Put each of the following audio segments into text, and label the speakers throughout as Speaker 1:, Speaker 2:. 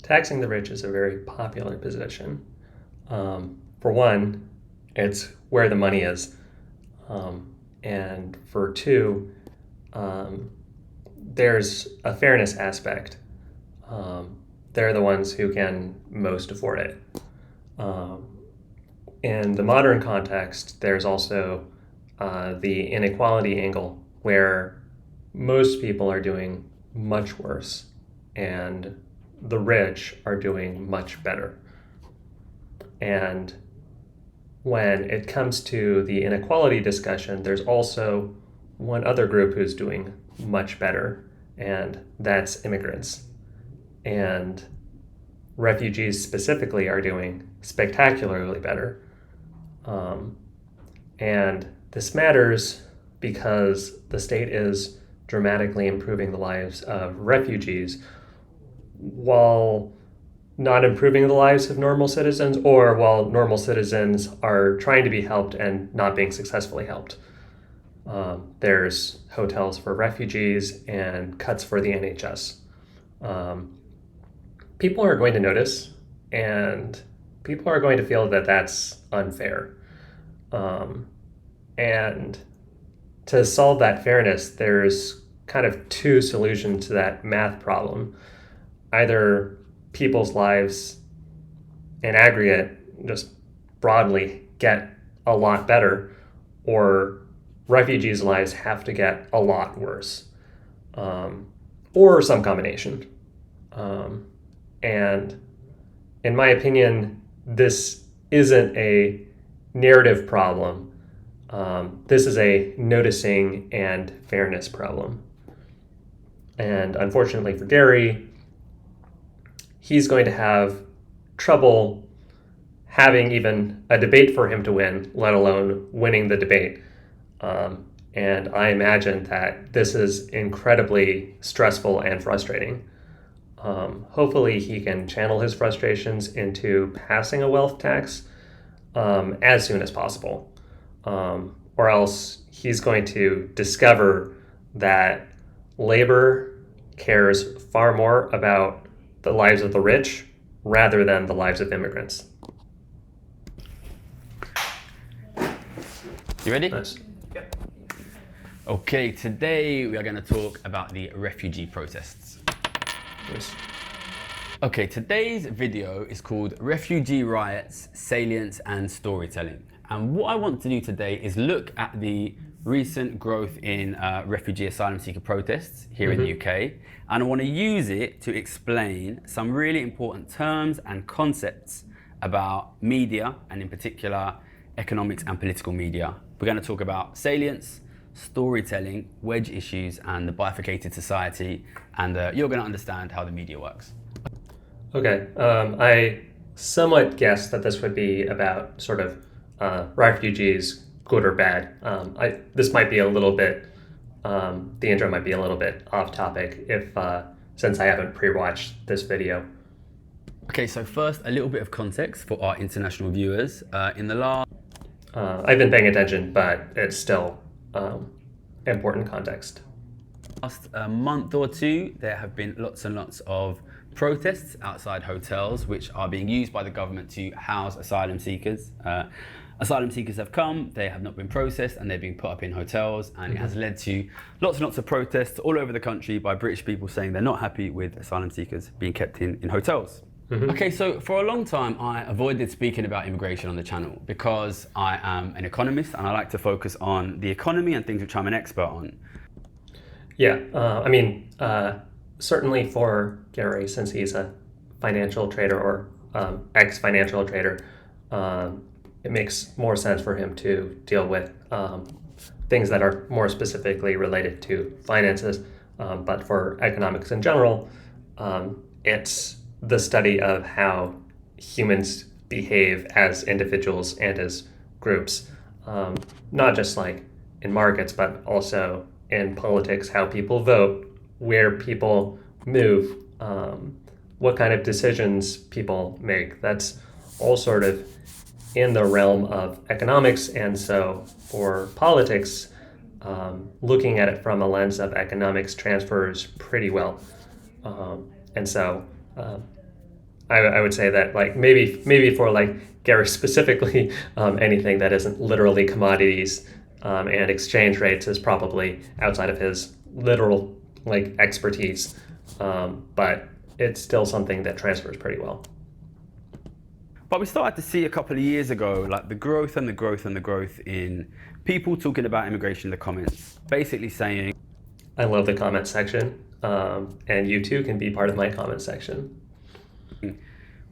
Speaker 1: taxing the rich is a very popular position. For one, it's where the money is. And for two, there's a fairness aspect. They're the ones who can most afford it. In the modern context, there's also the inequality angle where most people are doing much worse and the rich are doing much better. And when it comes to the inequality discussion, there's also one other group who's doing much better, and that's immigrants. And refugees specifically are doing spectacularly better. And this matters because the state is dramatically improving the lives of refugees while not improving the lives of normal citizens, or while normal citizens are trying to be helped and not being successfully helped. There's hotels for refugees and cuts for the NHS. People are going to notice, and people are going to feel that that's unfair. And to solve that fairness, there's kind of two solutions to that math problem. Either people's lives in aggregate, just broadly, get a lot better, or refugees' lives have to get a lot worse, or some combination. And in my opinion, this isn't a narrative problem. This is a noticing and fairness problem. And unfortunately for Gary, he's going to have trouble having even a debate for him to win, let alone winning the debate. And I imagine that this is incredibly stressful and frustrating. Hopefully he can channel his frustrations into passing a wealth tax as soon as possible. Or else he's going to discover that labor cares far more about the lives of the rich rather than the lives of immigrants.
Speaker 2: You ready?
Speaker 1: Nice.
Speaker 2: Yep. Okay, today we are going to talk about the refugee protests.
Speaker 1: Nice.
Speaker 2: Okay, today's video is called Refugee Riots, Salience and Storytelling. And what I want to do today is look at the recent growth in refugee asylum seeker protests here in the UK. And I want to use it to explain some really important terms and concepts about media, and in particular, economics and political media. We're going to talk about salience, storytelling, wedge issues, and the bifurcated society. And you're going to understand how the media works.
Speaker 1: Okay, I somewhat guessed that this would be about sort of refugees, good or bad. This might be a little bit, the intro might be a little bit off topic since I haven't pre-watched this video.
Speaker 2: Okay, so first, a little bit of context for our international viewers. In the last...
Speaker 1: I've been paying attention, but it's still important context.
Speaker 2: Last month or two, there have been lots and lots of protests outside hotels, which are being used by the government to house asylum seekers. Asylum seekers have come, they have not been processed, and they're being put up in hotels, and it has led to lots and lots of protests all over the country by British people saying they're not happy with asylum seekers being kept in hotels. Okay, so for a long time, I avoided speaking about immigration on the channel because I am an economist and I like to focus on the economy and things which I'm an expert on.
Speaker 1: Yeah, I mean, certainly for Gary, since he's a financial trader or ex-financial trader, it makes more sense for him to deal with things that are more specifically related to finances. But for economics in general, it's the study of how humans behave as individuals and as groups, not just like in markets, but also in politics, how people vote, where people move, what kind of decisions people make. That's all sort of in the realm of economics. And so for politics, looking at it from a lens of economics transfers pretty well. And so I would say that like maybe for like Gary specifically, anything that isn't literally commodities and exchange rates is probably outside of his literal like expertise, but it's still something that transfers pretty well.
Speaker 2: But we started to see a couple of years ago, like the growth and the growth and the growth in people talking about immigration in the comments, basically saying,
Speaker 1: I love the comment section, and you too can be part of my comment section.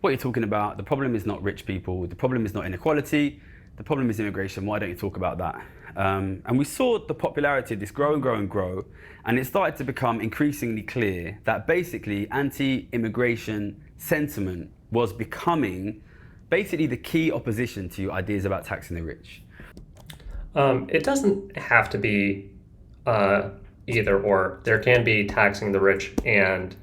Speaker 2: what you're talking about, the problem is not rich people, the problem is not inequality, the problem is immigration, why don't you talk about that? And we saw the popularity of this grow and grow and grow, and it started to become increasingly clear that basically anti-immigration sentiment was becoming basically the key opposition to ideas about taxing the rich.
Speaker 1: It doesn't have to be either or. There can be taxing the rich and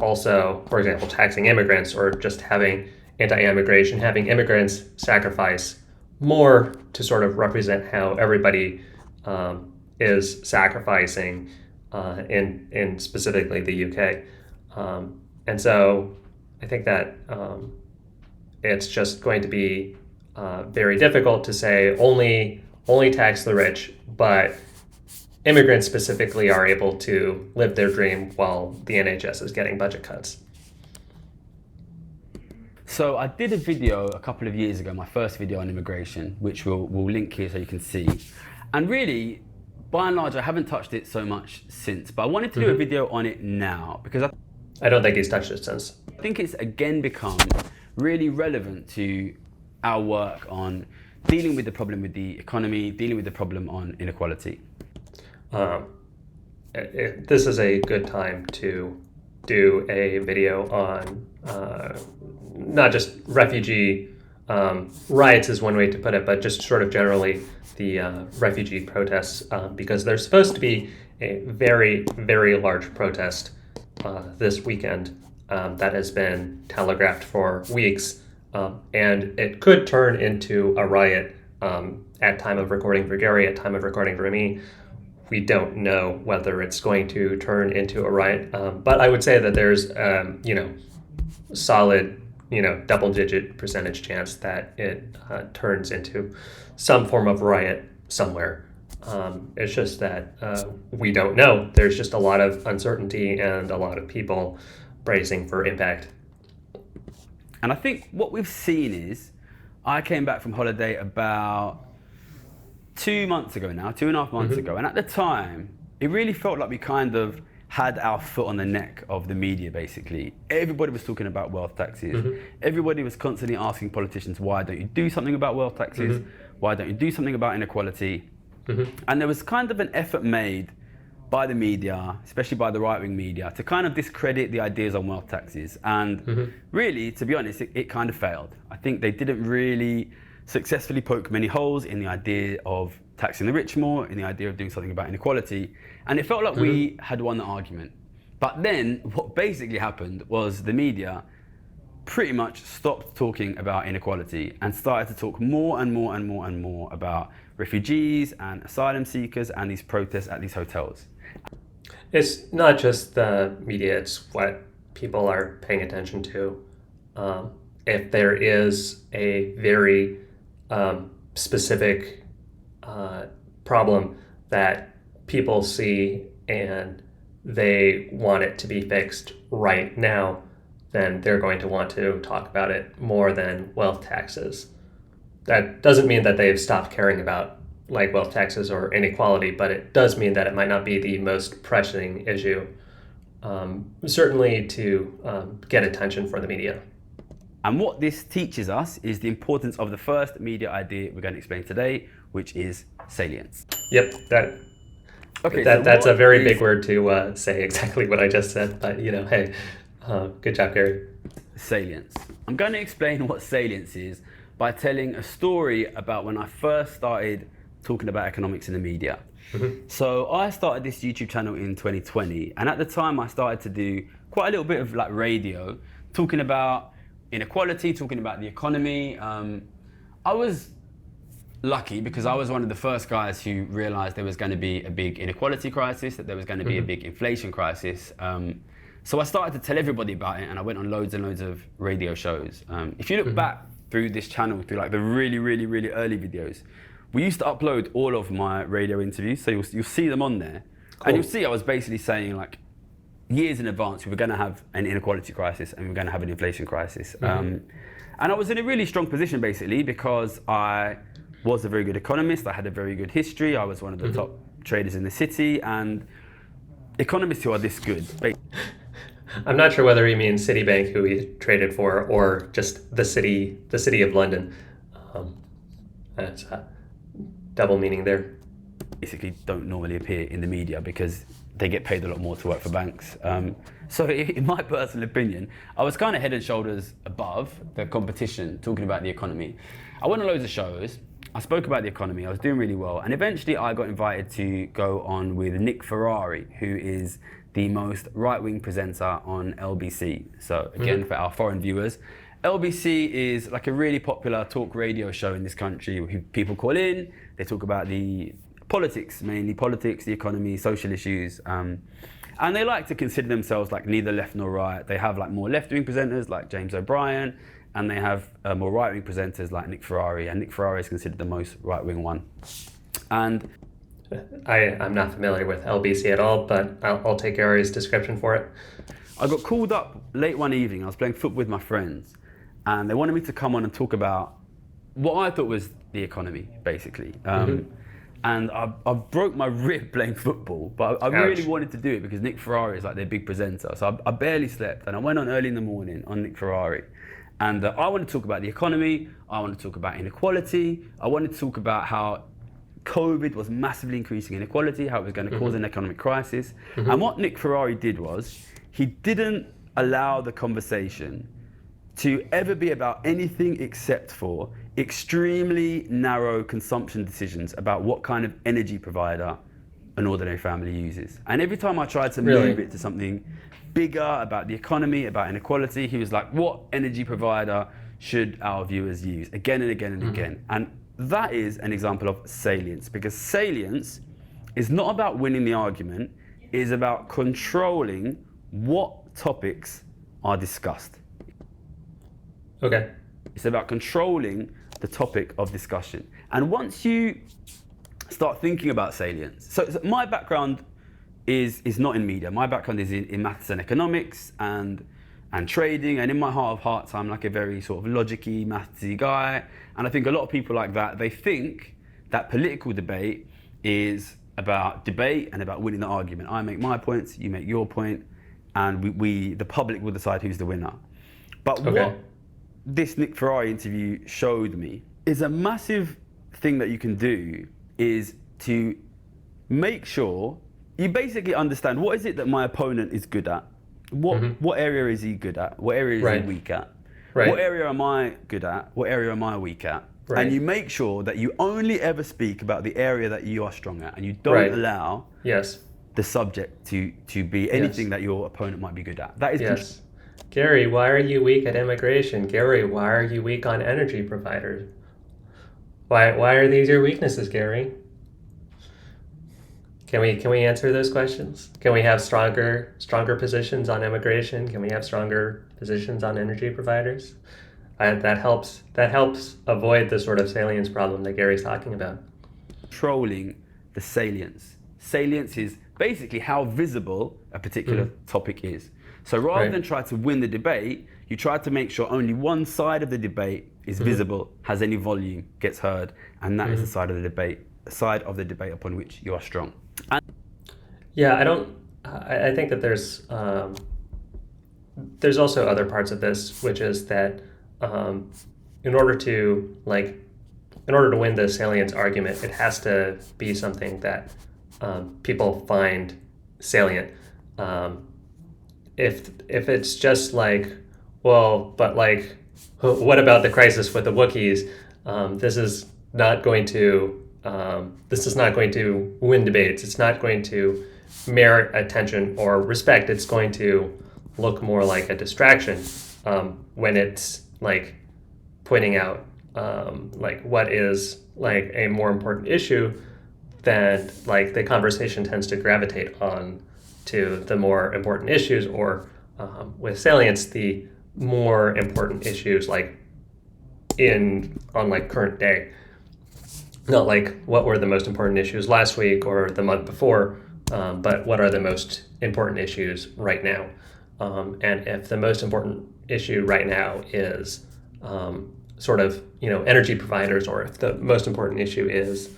Speaker 1: also, for example, taxing immigrants, or just having anti-immigration, having immigrants sacrifice more to sort of represent how everybody is sacrificing in specifically the UK. And so I think that it's just going to be very difficult to say only tax the rich, but immigrants specifically are able to live their dream while the NHS is getting budget cuts.
Speaker 2: So I did a video a couple of years ago, my first video on immigration, which we'll link here so you can see. And really, by and large, I haven't touched it so much since, but I wanted to do a video on it now because
Speaker 1: I don't think he's touched it since.
Speaker 2: I think it's again become really relevant to our work on dealing with the problem with the economy, dealing with the problem on inequality.
Speaker 1: This is a good time to do a video on not just refugee riots is one way to put it, but just sort of generally the refugee protests, because there's supposed to be a very, very large protest this weekend that has been telegraphed for weeks, and it could turn into a riot at time of recording for Gary, at time of recording for me. We don't know whether it's going to turn into a riot, but I would say that there's solid double-digit percentage chance that it turns into some form of riot somewhere. It's just that we don't know. There's just a lot of uncertainty and a lot of people bracing for impact.
Speaker 2: And I think what we've seen is, I came back from holiday about 2 months ago now, 2.5 months ago, and at the time, it really felt like we kind of had our foot on the neck of the media, basically. Everybody was talking about wealth taxes. Everybody was constantly asking politicians, why don't you do something about wealth taxes? Why don't you do something about inequality? And there was kind of an effort made by the media, especially by the right-wing media, to kind of discredit the ideas on wealth taxes. And really, to be honest, it kind of failed. I think they didn't really successfully poke many holes in the idea of taxing the rich more, in the idea of doing something about inequality. And it felt like we had won the argument. But then what basically happened was the media pretty much stopped talking about inequality and started to talk more and more and more and more about refugees and asylum seekers and these protests at these hotels.
Speaker 1: It's not just the media, it's what people are paying attention to. If there is a very specific problem that people see and they want it to be fixed right now, then they're going to want to talk about it more than wealth taxes. That doesn't mean that they've stopped caring about like wealth taxes or inequality, but it does mean that it might not be the most pressing issue, certainly to get attention for the media.
Speaker 2: And what this teaches us is the importance of the first media idea we're going to explain today, which is salience.
Speaker 1: Yep, that's a very big word to say exactly what I just said, but hey, good job, Gary.
Speaker 2: Salience. I'm going to explain what salience is by telling a story about when I first started talking about economics in the media. So I started this YouTube channel in 2020, and at the time I started to do quite a little bit of like radio, talking about inequality, talking about the economy. I was lucky because I was one of the first guys who realized there was going to be a big inequality crisis, that there was going to be a big inflation crisis. So I started to tell everybody about it, and I went on loads and loads of radio shows. If you look back through this channel, through like the really, really, really early videos, we used to upload all of my radio interviews, so you'll see them on there.
Speaker 1: Cool.
Speaker 2: And you'll see I was basically saying, like, years in advance, we were going to have an inequality crisis and we were going to have an inflation crisis. And I was in a really strong position, basically, because I was a very good economist. I had a very good history. I was one of the top traders in the city, and economists who are this good.
Speaker 1: I'm not sure whether he means Citibank, who he traded for, or just the city of London. That's a double meaning there.
Speaker 2: Basically don't normally appear in the media because they get paid a lot more to work for banks. So in my personal opinion, I was kind of head and shoulders above the competition talking about the economy. I went on loads of shows. I spoke about the economy. I was doing really well. And eventually I got invited to go on with Nick Ferrari, who is the most right-wing presenter on LBC. So again, for our foreign viewers, LBC is like a really popular talk radio show in this country who people call in. They talk about the politics, mainly politics, the economy, social issues. And they like to consider themselves like neither left nor right. They have like more left-wing presenters like James O'Brien, and they have more right-wing presenters like Nick Ferrari. And Nick Ferrari is considered the most right-wing one. And
Speaker 1: I'm not familiar with LBC at all, but I'll take Gary's description for it.
Speaker 2: I got called up late one evening. I was playing football with my friends, and they wanted me to come on and talk about what I thought was the economy, basically. And I broke my rib playing football, but I really wanted to do it because Nick Ferrari is like their big presenter. So I barely slept, and I went on early in the morning on Nick Ferrari. And I wanted to talk about the economy. I wanted to talk about inequality. I wanted to talk about how COVID was massively increasing inequality, how it was going to cause an economic crisis. And what Nick Ferrari did was, he didn't allow the conversation to ever be about anything except for extremely narrow consumption decisions about what kind of energy provider an ordinary family uses. And every time I tried to move it to something bigger about the economy, about inequality, he was like, what energy provider should our viewers use? Again and again and again. And that is an example of salience, because salience is not about winning the argument, it is about controlling what topics are discussed.
Speaker 1: Okay.
Speaker 2: It's about controlling the topic of discussion. And once you start thinking about salience, so my background is not in media. My background is in maths and economics and trading. And in my heart of hearts, I'm like a very sort of logic-y, mathsy guy. And I think a lot of people like that, they think that political debate is about debate and about winning the argument. I make my points, you make your point, and the public will decide who's the winner. But what this Nick Ferrari interview showed me is a massive thing that you can do is to make sure you basically understand what is it that my opponent is good at. What area is he good at? What area is he weak at? What area am I good at? What area am I weak at? And you make sure that you only ever speak about the area that you are strong at, and you don't allow the subject to be anything that your opponent might be good at. That is
Speaker 1: Gary, why are you weak at immigration? Gary, why are you weak on energy providers? Why are these your weaknesses, Gary? Can we answer those questions? Can we have stronger positions on immigration? Can we have stronger positions on energy providers? That helps avoid the sort of salience problem that Gary's talking about.
Speaker 2: Controlling the salience. Salience is basically how visible a particular topic is. So rather than try to win the debate, you try to make sure only one side of the debate is visible, has any volume, gets heard, and that is the side of the debate upon which you are strong.
Speaker 1: I think that there's also other parts of this, which is that in order to win the salience argument, it has to be something that people find salient. If it's just like, well, but like, what about the crisis with the Wookiees? This is not going to win debates. It's not going to merit attention or respect. It's going to look more like a distraction when it's like pointing out like what is like a more important issue. Then like the conversation tends to gravitate on to the more important issues, or with salience, the more important issues like on like current day. Not like what were the most important issues last week or the month before, but what are the most important issues right now. And if the most important issue right now is sort of, energy providers, or if the most important issue is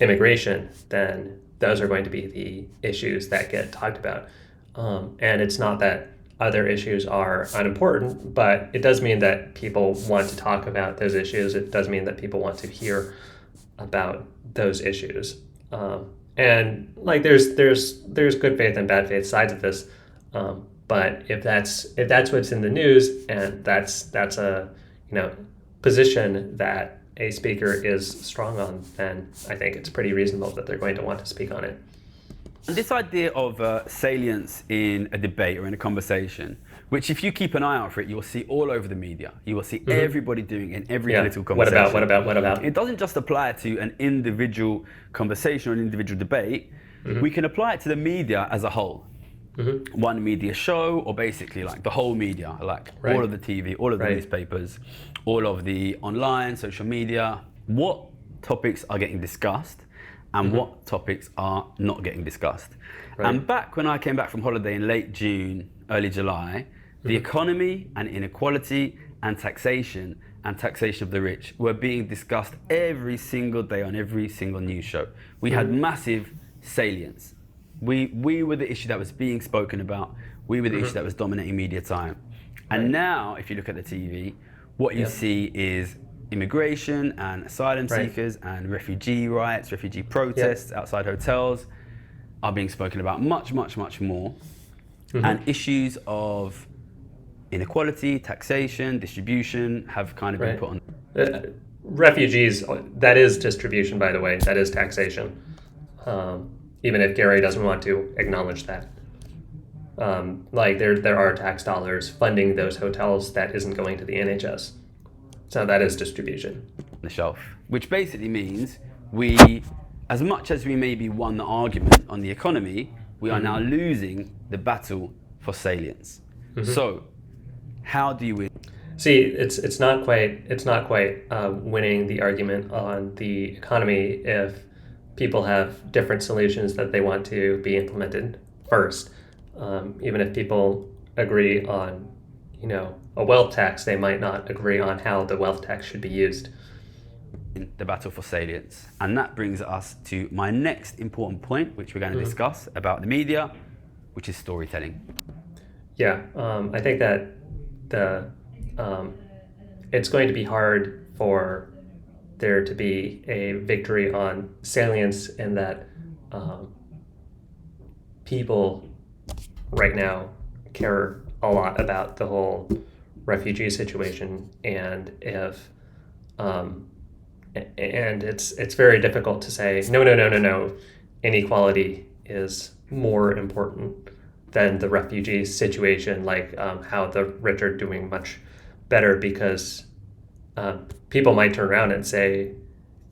Speaker 1: immigration, then those are going to be the issues that get talked about. And it's not that other issues are unimportant, but it does mean that people want to talk about those issues. It does mean that people want to hear about those issues. And like there's good faith and bad faith sides of this. But if that's what's in the news, and that's a position that a speaker is strong on, then I think it's pretty reasonable that they're going to want to speak on it.
Speaker 2: And this idea of salience in a debate or in a conversation, which if you keep an eye out for it, you'll see all over the media. You will see everybody doing it in every political conversation.
Speaker 1: What about?
Speaker 2: It doesn't just apply to an individual conversation or an individual debate. We can apply it to the media as a whole. One media show, or basically like the whole media, like all of the TV, all of the newspapers, all of the online, social media. What topics are getting discussed and what topics are not getting discussed. And back when I came back from holiday in late June, early July, the economy and inequality and taxation of the rich were being discussed every single day on every single news show. We had massive salience. We were the issue that was being spoken about. We were the issue that was dominating media time. And now, if you look at the TV, what you see is immigration and asylum seekers and refugee riots, refugee protests outside hotels are being spoken about much, much, much more. And issues of inequality, taxation, distribution have kind of been put on.
Speaker 1: Refugees, that is distribution, by the way, that is taxation. Even if Gary doesn't want to acknowledge that. Like there are tax dollars funding those hotels that isn't going to the NHS. So that is distribution.
Speaker 2: The shelf, which basically means we, as much as we maybe won the argument on the economy, we are now losing the battle for salience. So, how do you win?
Speaker 1: See, it's not quite winning the argument on the economy if people have different solutions that they want to be implemented first. Even if people agree on, a wealth tax, they might not agree on how the wealth tax should be used.
Speaker 2: The battle for salience. And that brings us to my next important point, which we're going to discuss about the media, which is storytelling.
Speaker 1: Yeah, I think that it's going to be hard for there to be a victory on salience, in that people right now care a lot about the whole refugee situation, and if and it's very difficult to say no, inequality is more important than the refugee situation, like how the rich are doing much better, because people might turn around and say,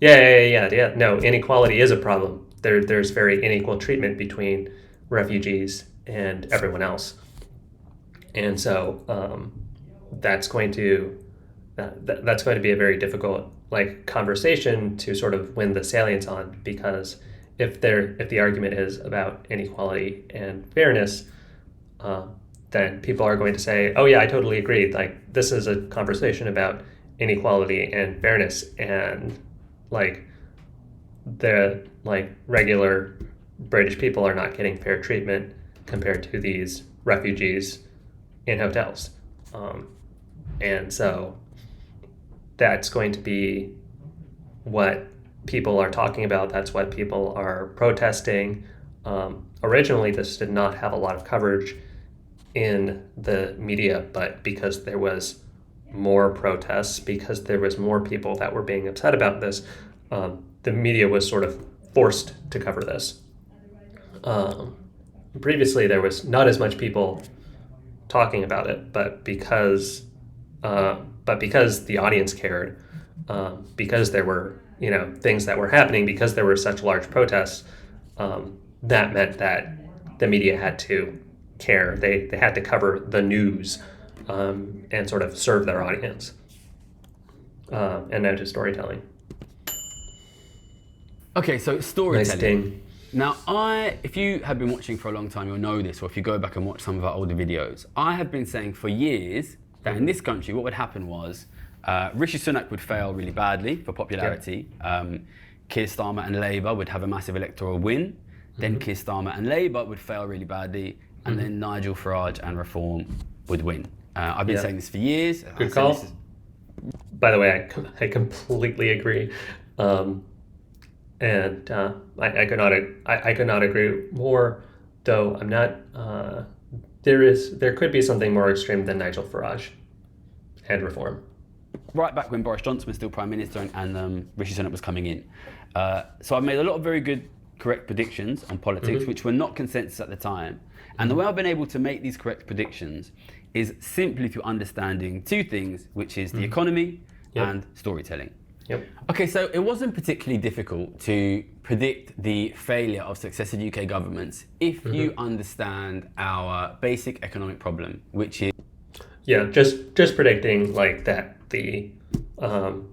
Speaker 1: yeah, no, inequality is a problem. There's very unequal treatment between refugees and everyone else. And so that's going to be a very difficult conversation to sort of win the salience on, because if the argument is about inequality and fairness, then people are going to say, oh yeah, I totally agree. This is a conversation about inequality and fairness, and the regular British people are not getting fair treatment compared to these refugees in hotels. And so that's going to be what people are talking about. That's what people are protesting. Originally, this did not have a lot of coverage in the media, but because there was more protests, because there was more people that were being upset about this, the media was sort of forced to cover this. Previously, there was not as much people talking about it, but because the audience cared, because there were things that were happening, because there were such large protests, that meant that the media had to care. They had to cover the news and sort of serve their audience, and not just storytelling.
Speaker 2: Okay, so
Speaker 1: Nice
Speaker 2: storytelling.
Speaker 1: ding.
Speaker 2: Now, if you have been watching for a long time, you'll know this, or if you go back and watch some of our older videos, I have been saying for years that in this country, what would happen was Rishi Sunak would fail really badly for popularity. Keir Starmer and Labour would have a massive electoral win. Then Keir Starmer and Labour would fail really badly, and then Nigel Farage and Reform would win. I've been saying this for years.
Speaker 1: Good call. By the way, I completely agree. And I could not agree more. Though I'm not. There could be something more extreme than Nigel Farage and Reform.
Speaker 2: Right back when Boris Johnson was still Prime Minister and Rishi Sunak was coming in. So I've made a lot of very good, correct predictions on politics, which were not consensus at the time. And the way I've been able to make these correct predictions is simply through understanding two things, which is the economy and storytelling.
Speaker 1: Yep.
Speaker 2: Okay, so it wasn't particularly difficult to predict the failure of successive UK governments if you understand our basic economic problem, which is...
Speaker 1: Yeah, just predicting like that the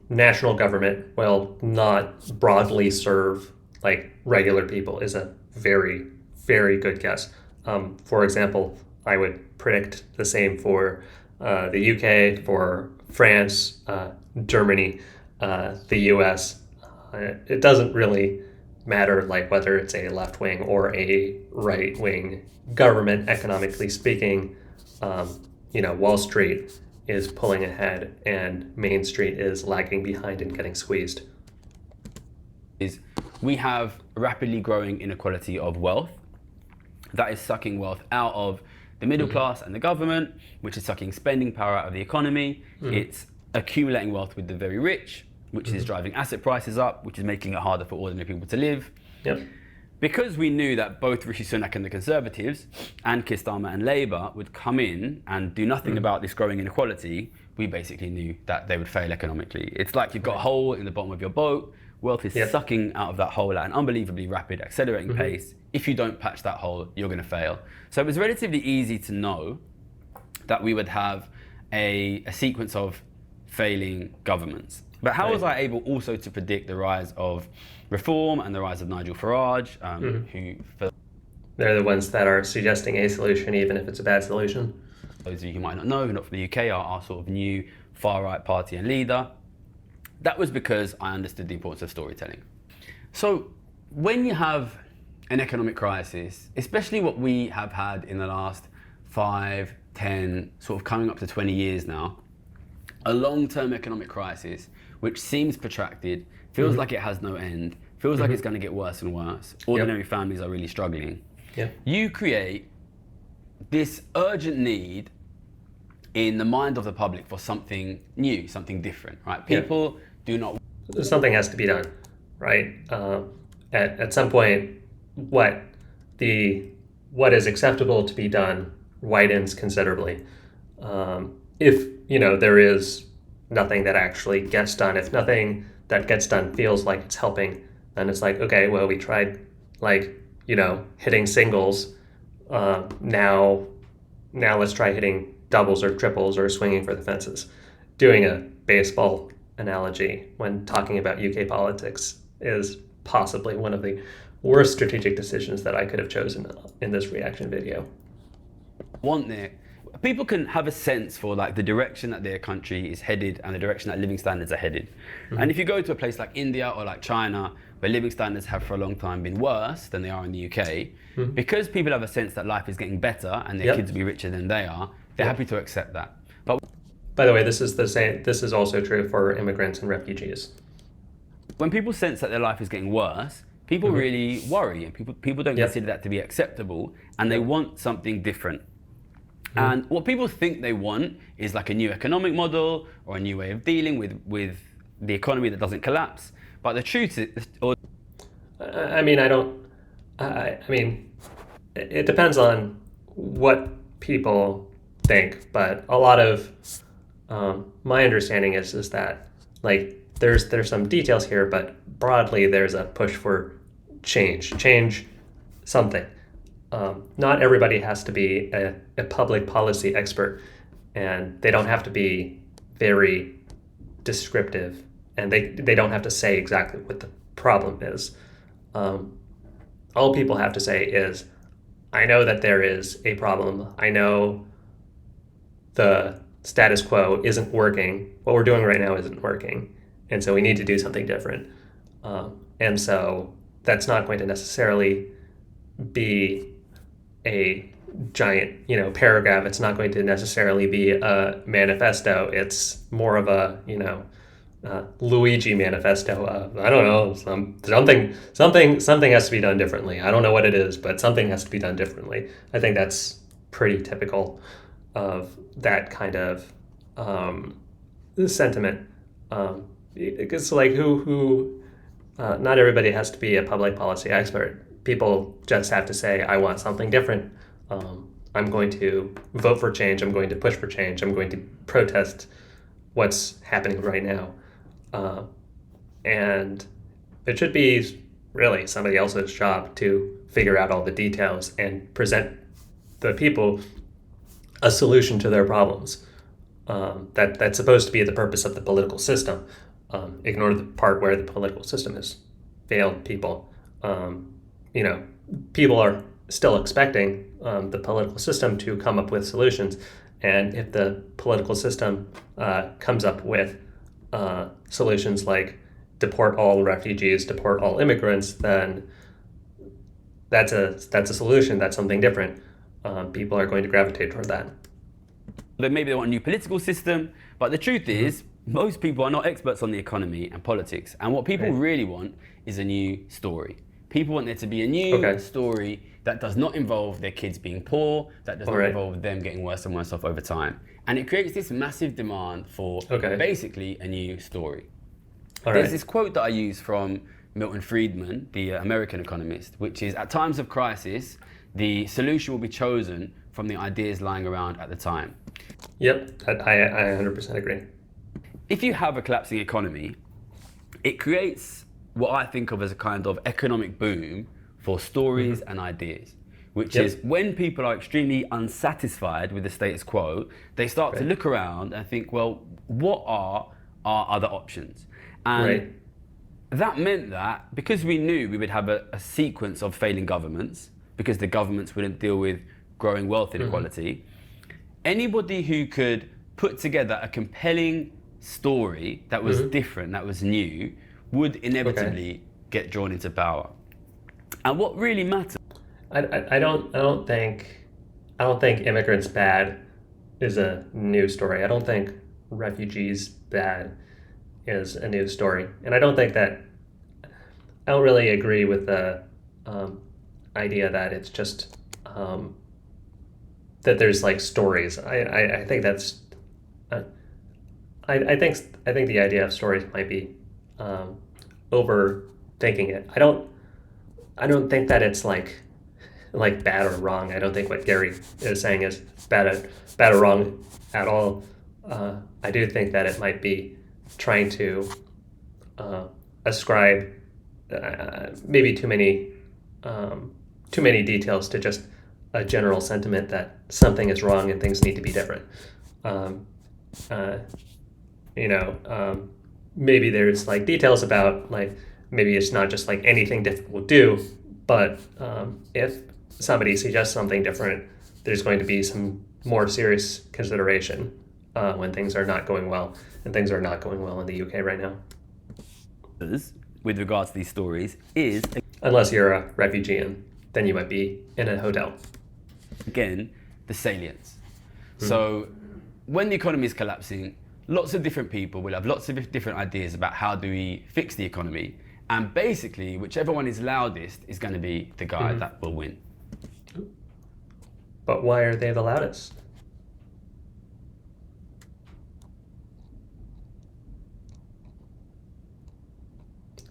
Speaker 1: national government will not broadly serve like regular people is a very, very good guess. For example, I would predict the same for the UK, for France, Germany, the US. It doesn't really matter like whether it's a left-wing or a right-wing government, economically speaking. Wall Street is pulling ahead and Main Street is lagging behind and getting squeezed.
Speaker 2: We have rapidly growing inequality of wealth that is sucking wealth out of the middle class and the government, which is sucking spending power out of the economy. It's accumulating wealth with the very rich, which is driving asset prices up, which is making it harder for ordinary people to live.
Speaker 1: Yep.
Speaker 2: Because we knew that both Rishi Sunak and the Conservatives and Keir Starmer and Labour would come in and do nothing about this growing inequality, we basically knew that they would fail economically. It's like you've got a hole in the bottom of your boat, wealth is sucking out of that hole at an unbelievably rapid, accelerating pace. If you don't patch that hole, you're going to fail. So it was relatively easy to know that we would have a sequence of failing governments. But how was I able also to predict the rise of Reform and the rise of Nigel Farage, who...
Speaker 1: They're the ones that are suggesting a solution, even if it's a bad solution.
Speaker 2: Those of you who might not know, who are not from the UK, are our sort of new far-right party and leader. That was because I understood the importance of storytelling. So when you have an economic crisis, especially what we have had in the last 5, 10, sort of coming up to 20 years now, a long-term economic crisis, which seems protracted, feels like it has no end, feels like it's going to get worse and worse. Ordinary families are really struggling. You create this urgent need in the mind of the public for something new, something different, right? People do not...
Speaker 1: Something has to be done, right? At some point, what is acceptable to be done widens considerably. If, there is nothing that actually gets done, if nothing that gets done feels like it's helping, then it's like, okay, well, we tried hitting singles. Now let's try hitting doubles or triples or swinging for the fences. Doing a baseball analogy when talking about UK politics is possibly one of the worst strategic decisions that I could have chosen in this reaction video.
Speaker 2: People can have a sense for like the direction that their country is headed and the direction that living standards are headed. And if you go to a place like India or like China, where living standards have for a long time been worse than they are in the UK, because people have a sense that life is getting better and their kids will be richer than they are, they're happy to accept that. But
Speaker 1: by the way, this is the same. This is also true for immigrants and refugees.
Speaker 2: When people sense that their life is getting worse, people really worry, and people don't consider that to be acceptable, and they want something different. And what people think they want is like a new economic model or a new way of dealing with the economy that doesn't collapse. But the truth is,
Speaker 1: it depends on what people think. But a lot of my understanding is that like there's some details here, but broadly there's a push for change something. Not everybody has to be a public policy expert, and they don't have to be very descriptive, and they don't have to say exactly what the problem is. Um, all people have to say is, I know that there is a problem. I know the status quo isn't working. What we're doing right now isn't working. And so we need to do something different. And so that's not going to necessarily be a giant, paragraph. It's not going to necessarily be a manifesto. It's more of a, Luigi manifesto of, I don't know, something has to be done differently. I don't know what it is, but something has to be done differently. I think that's pretty typical of that kind of sentiment. It's like who not everybody has to be a public policy expert. People just have to say, I want something different. I'm going to vote for change. I'm going to push for change. I'm going to protest what's happening right now. And it should be really somebody else's job to figure out all the details and present the people a solution to their problems. That's supposed to be the purpose of the political system. Ignore the part where the political system has failed people. People are still expecting the political system to come up with solutions. And if the political system comes up with solutions like deport all refugees, deport all immigrants, then that's a solution. That's something different. People are going to gravitate toward that.
Speaker 2: Maybe they want a new political system, but the truth is, most people are not experts on the economy and politics. And what people really want is a new story. People want there to be a new story that does not involve their kids being poor, that does not involve them getting worse and worse off over time. And it creates this massive demand for basically a new story. There's this quote that I use from Milton Friedman, the American economist, which is, at times of crisis, the solution will be chosen from the ideas lying around at the time.
Speaker 1: Yep, I 100% agree.
Speaker 2: If you have a collapsing economy, it creates what I think of as a kind of economic boom for stories and ideas, which is when people are extremely unsatisfied with the status quo, they start to look around and think, well, what are our other options? And that meant that because we knew we would have a sequence of failing governments, because the governments wouldn't deal with growing wealth inequality, anybody who could put together a compelling story that was different, that was new, would inevitably get drawn into power. And what really matters?
Speaker 1: I don't think immigrants bad is a new story. I don't think refugees bad is a new story, and I don't really agree with the idea that it's just that there's like stories. I think that's I think the idea of stories might be overthinking it. I don't think that it's like bad or wrong. I don't think what Gary is saying is bad or wrong at all. I do think that it might be trying to ascribe maybe too many details to just a general sentiment that something is wrong and things need to be different. Maybe there's like details about like maybe it's not just like anything different will do, but if somebody suggests something different, there's going to be some more serious consideration when things are not going well, and things are not going well in the UK right now.
Speaker 2: With regards to these stories is,
Speaker 1: unless you're a refugee, and then you might be in a hotel.
Speaker 2: Again, the salience. So when the economy is collapsing, lots of different people will have lots of different ideas about how do we fix the economy. And basically, whichever one is loudest is going to be the guy that will win.
Speaker 1: But why are they the loudest?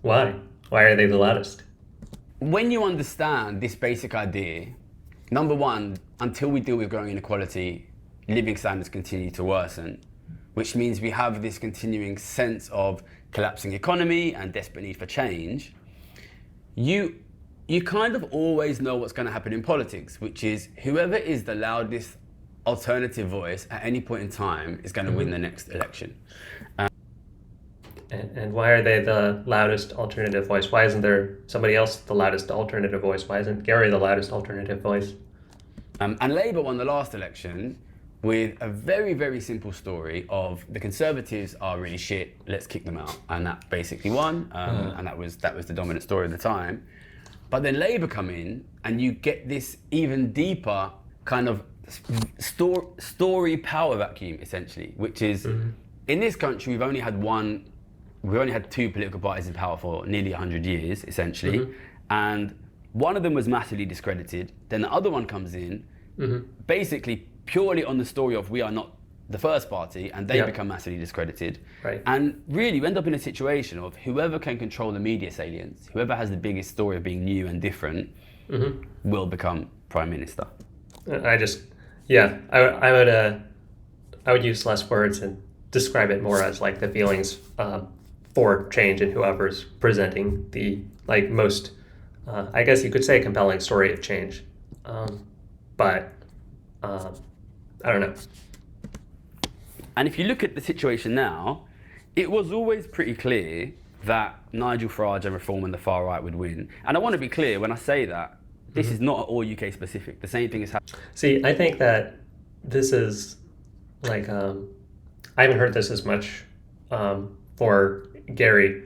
Speaker 1: Why? Why are they the loudest?
Speaker 2: When you understand this basic idea, number one, until we deal with growing inequality, living standards continue to worsen, which means we have this continuing sense of collapsing economy and desperate need for change. You you kind of always know what's going to happen in politics, which is whoever is the loudest alternative voice at any point in time is going to win the next election.
Speaker 1: And why are they the loudest alternative voice? Why isn't there somebody else the loudest alternative voice? Why isn't Gary the loudest alternative voice?
Speaker 2: And Labour won the last election with a very, very simple story of the Conservatives are really shit, let's kick them out. And that basically won, and that was the dominant story at the time. But then Labour come in and you get this even deeper kind of story power vacuum, essentially, which is, in this country, we've only had two political parties in power for nearly 100 years, essentially. And one of them was massively discredited. Then the other one comes in, basically purely on the story of we are not the first party, and they become massively discredited.
Speaker 1: Right.
Speaker 2: And really, you end up in a situation of whoever can control the media salience, whoever has the biggest story of being new and different, will become prime minister.
Speaker 1: I would use less words and describe it more as like the feelings for change and whoever's presenting the like most, I guess you could say, compelling story of change. But I don't know.
Speaker 2: And if you look at the situation now, it was always pretty clear that Nigel Farage and Reform and the far right would win. And I want to be clear when I say that, this is not all UK specific. The same thing is happening.
Speaker 1: See, I think that this is like, I haven't heard this as much for Gary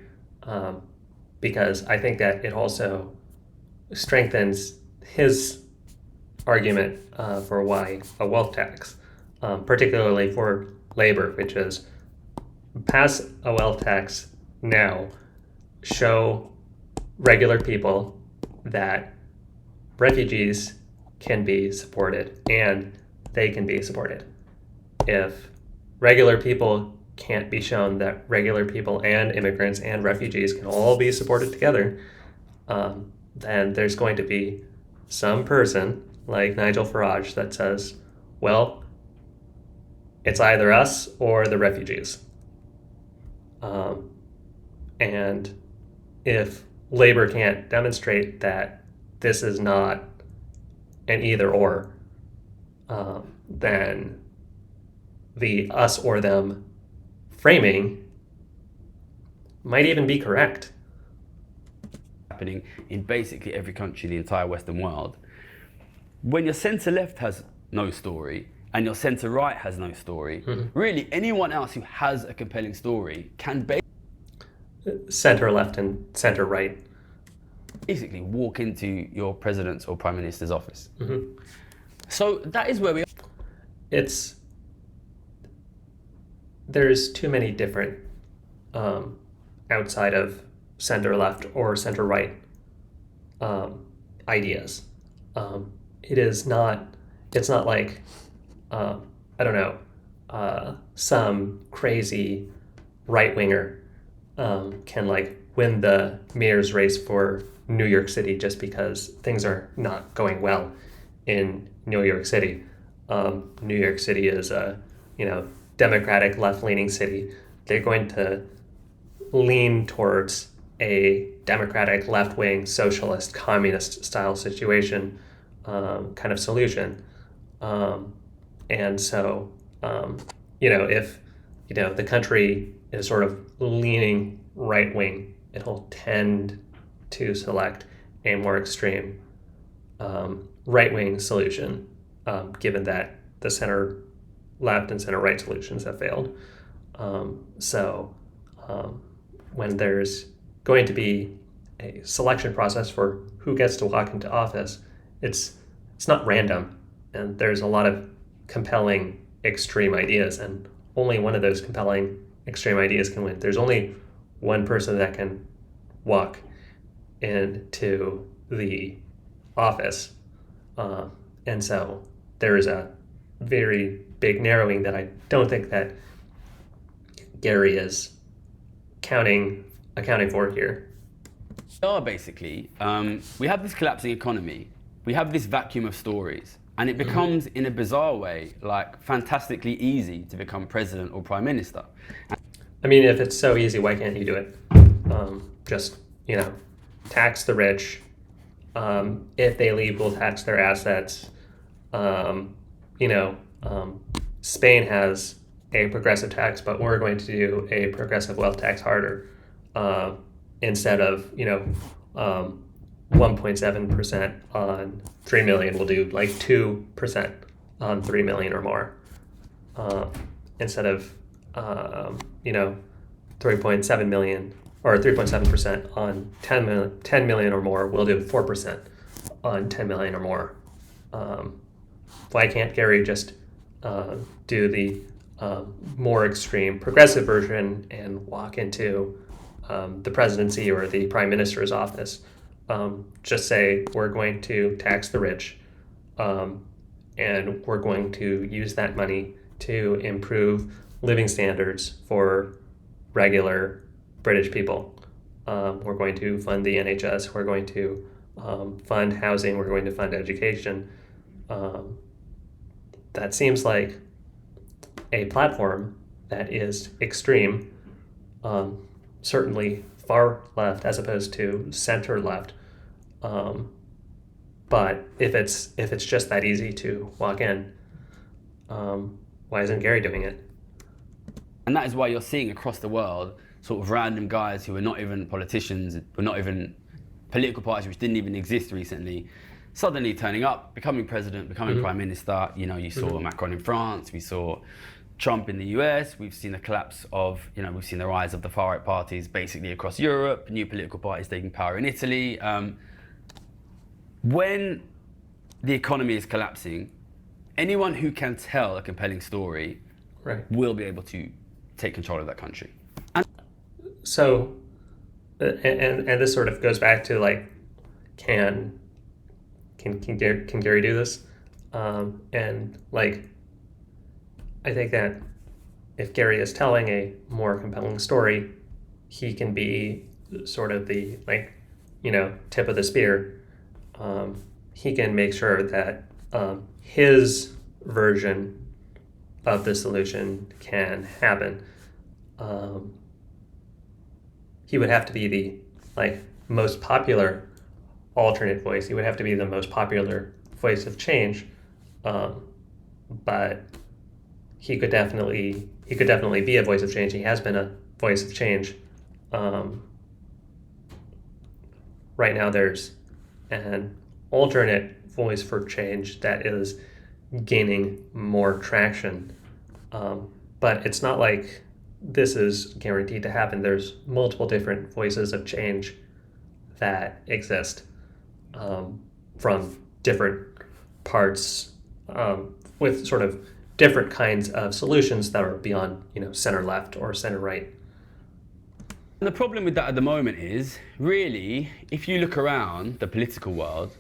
Speaker 1: because I think that it also strengthens his argument for why a wealth tax, particularly for Labour, which is pass a wealth tax now, show regular people that refugees can be supported and they can be supported. If regular people can't be shown that regular people and immigrants and refugees can all be supported together, then there's going to be some person like Nigel Farage that says, well, it's either us or the refugees. And if Labour can't demonstrate that this is not an either or, then the us or them framing might even be correct.
Speaker 2: Happening in basically every country, the entire Western world. When your centre-left has no story and your centre-right has no story, really anyone else who has a compelling story can
Speaker 1: Centre-left and centre-right.
Speaker 2: basically walk into your president's or prime minister's office. So that is where we are.
Speaker 1: There's too many different outside of center-left or center-right ideas. It's not like, I don't know, some crazy right-winger can like win the mayor's race for New York City just because things are not going well in New York City. New York City is a, Democratic left-leaning city. They're going to lean towards a Democratic left-wing socialist communist style situation kind of solution. And so, if, the country is sort of leaning right-wing, it'll tend to select a more extreme right-wing solution, given that the center-left and center-right solutions have failed. When there's going to be a selection process for who gets to walk into office, it's not random, and there's a lot of compelling extreme ideas, and only one of those compelling extreme ideas can win. There's only one person that can walk into the office, and so there is a very big narrowing that I don't think that Gary is accounting for here.
Speaker 2: Basically, we have this collapsing economy, we have this vacuum of stories, and it becomes, in a bizarre way, like fantastically easy to become president or prime minister.
Speaker 1: I mean, if it's so easy, why can't you do it? Just, tax the rich, If they leave, we'll tax their assets. Um, you know, Spain has a progressive tax, but we're going to do a progressive wealth tax harder, uh, instead of 1.7% on 3 million. We'll do like 2% on 3 million or more, uh, instead of 3.7 million or 3.7% on 10 million or more. We'll do 4% on 10 million or more. Why can't Gary just do the more extreme progressive version and walk into the presidency or the prime minister's office? Just say, we're going to tax the rich, and we're going to use that money to improve living standards for regular British people. We're going to fund the NHS. We're going to fund housing. We're going to fund education. That seems like a platform that is extreme, certainly far left as opposed to center left. But if it's just that easy to walk in, why isn't Gary doing it?
Speaker 2: And that is why you're seeing across the world sort of random guys who are not even politicians, were not even political parties which didn't even exist recently, suddenly turning up, becoming president, becoming prime minister. You saw Macron in France, we saw Trump in the US, we've seen the collapse of, we've seen the rise of the far-right parties basically across Europe, new political parties taking power in Italy. When the economy is collapsing, anyone who can tell a compelling story will be able to take control of that country.
Speaker 1: So, and this sort of goes back to like, can Gary do this? And like, I think that if Gary is telling a more compelling story, he can be sort of the tip of the spear. He can make sure that his version of the solution can happen. He would have to be the most popular alternate voice. He would have to be the most popular voice of change, but he could definitely be a voice of change. He has been a voice of change. Right now, there's an alternate voice for change that is gaining more traction, but it's not like this is guaranteed to happen. There's multiple different voices of change that exist, from different parts, with sort of different kinds of solutions that are beyond, center left or center right.
Speaker 2: And the problem with that at the moment is, really, if you look around the political world,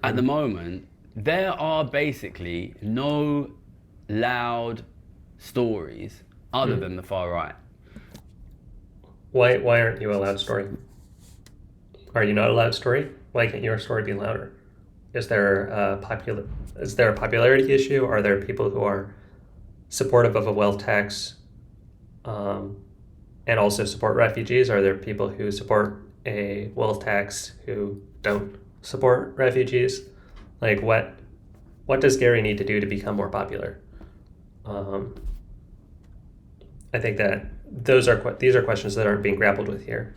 Speaker 2: at the moment, there are basically no loud stories other than the far right.
Speaker 1: Why aren't you a loud story? Are you not a loud story? Why can't your story be louder? Is there a popularity issue? Are there people who are supportive of a wealth tax, and also support refugees? Are there people who support a wealth tax who don't support refugees? Like, what does Gary need to do to become more popular? I think that these are questions that aren't being grappled with here.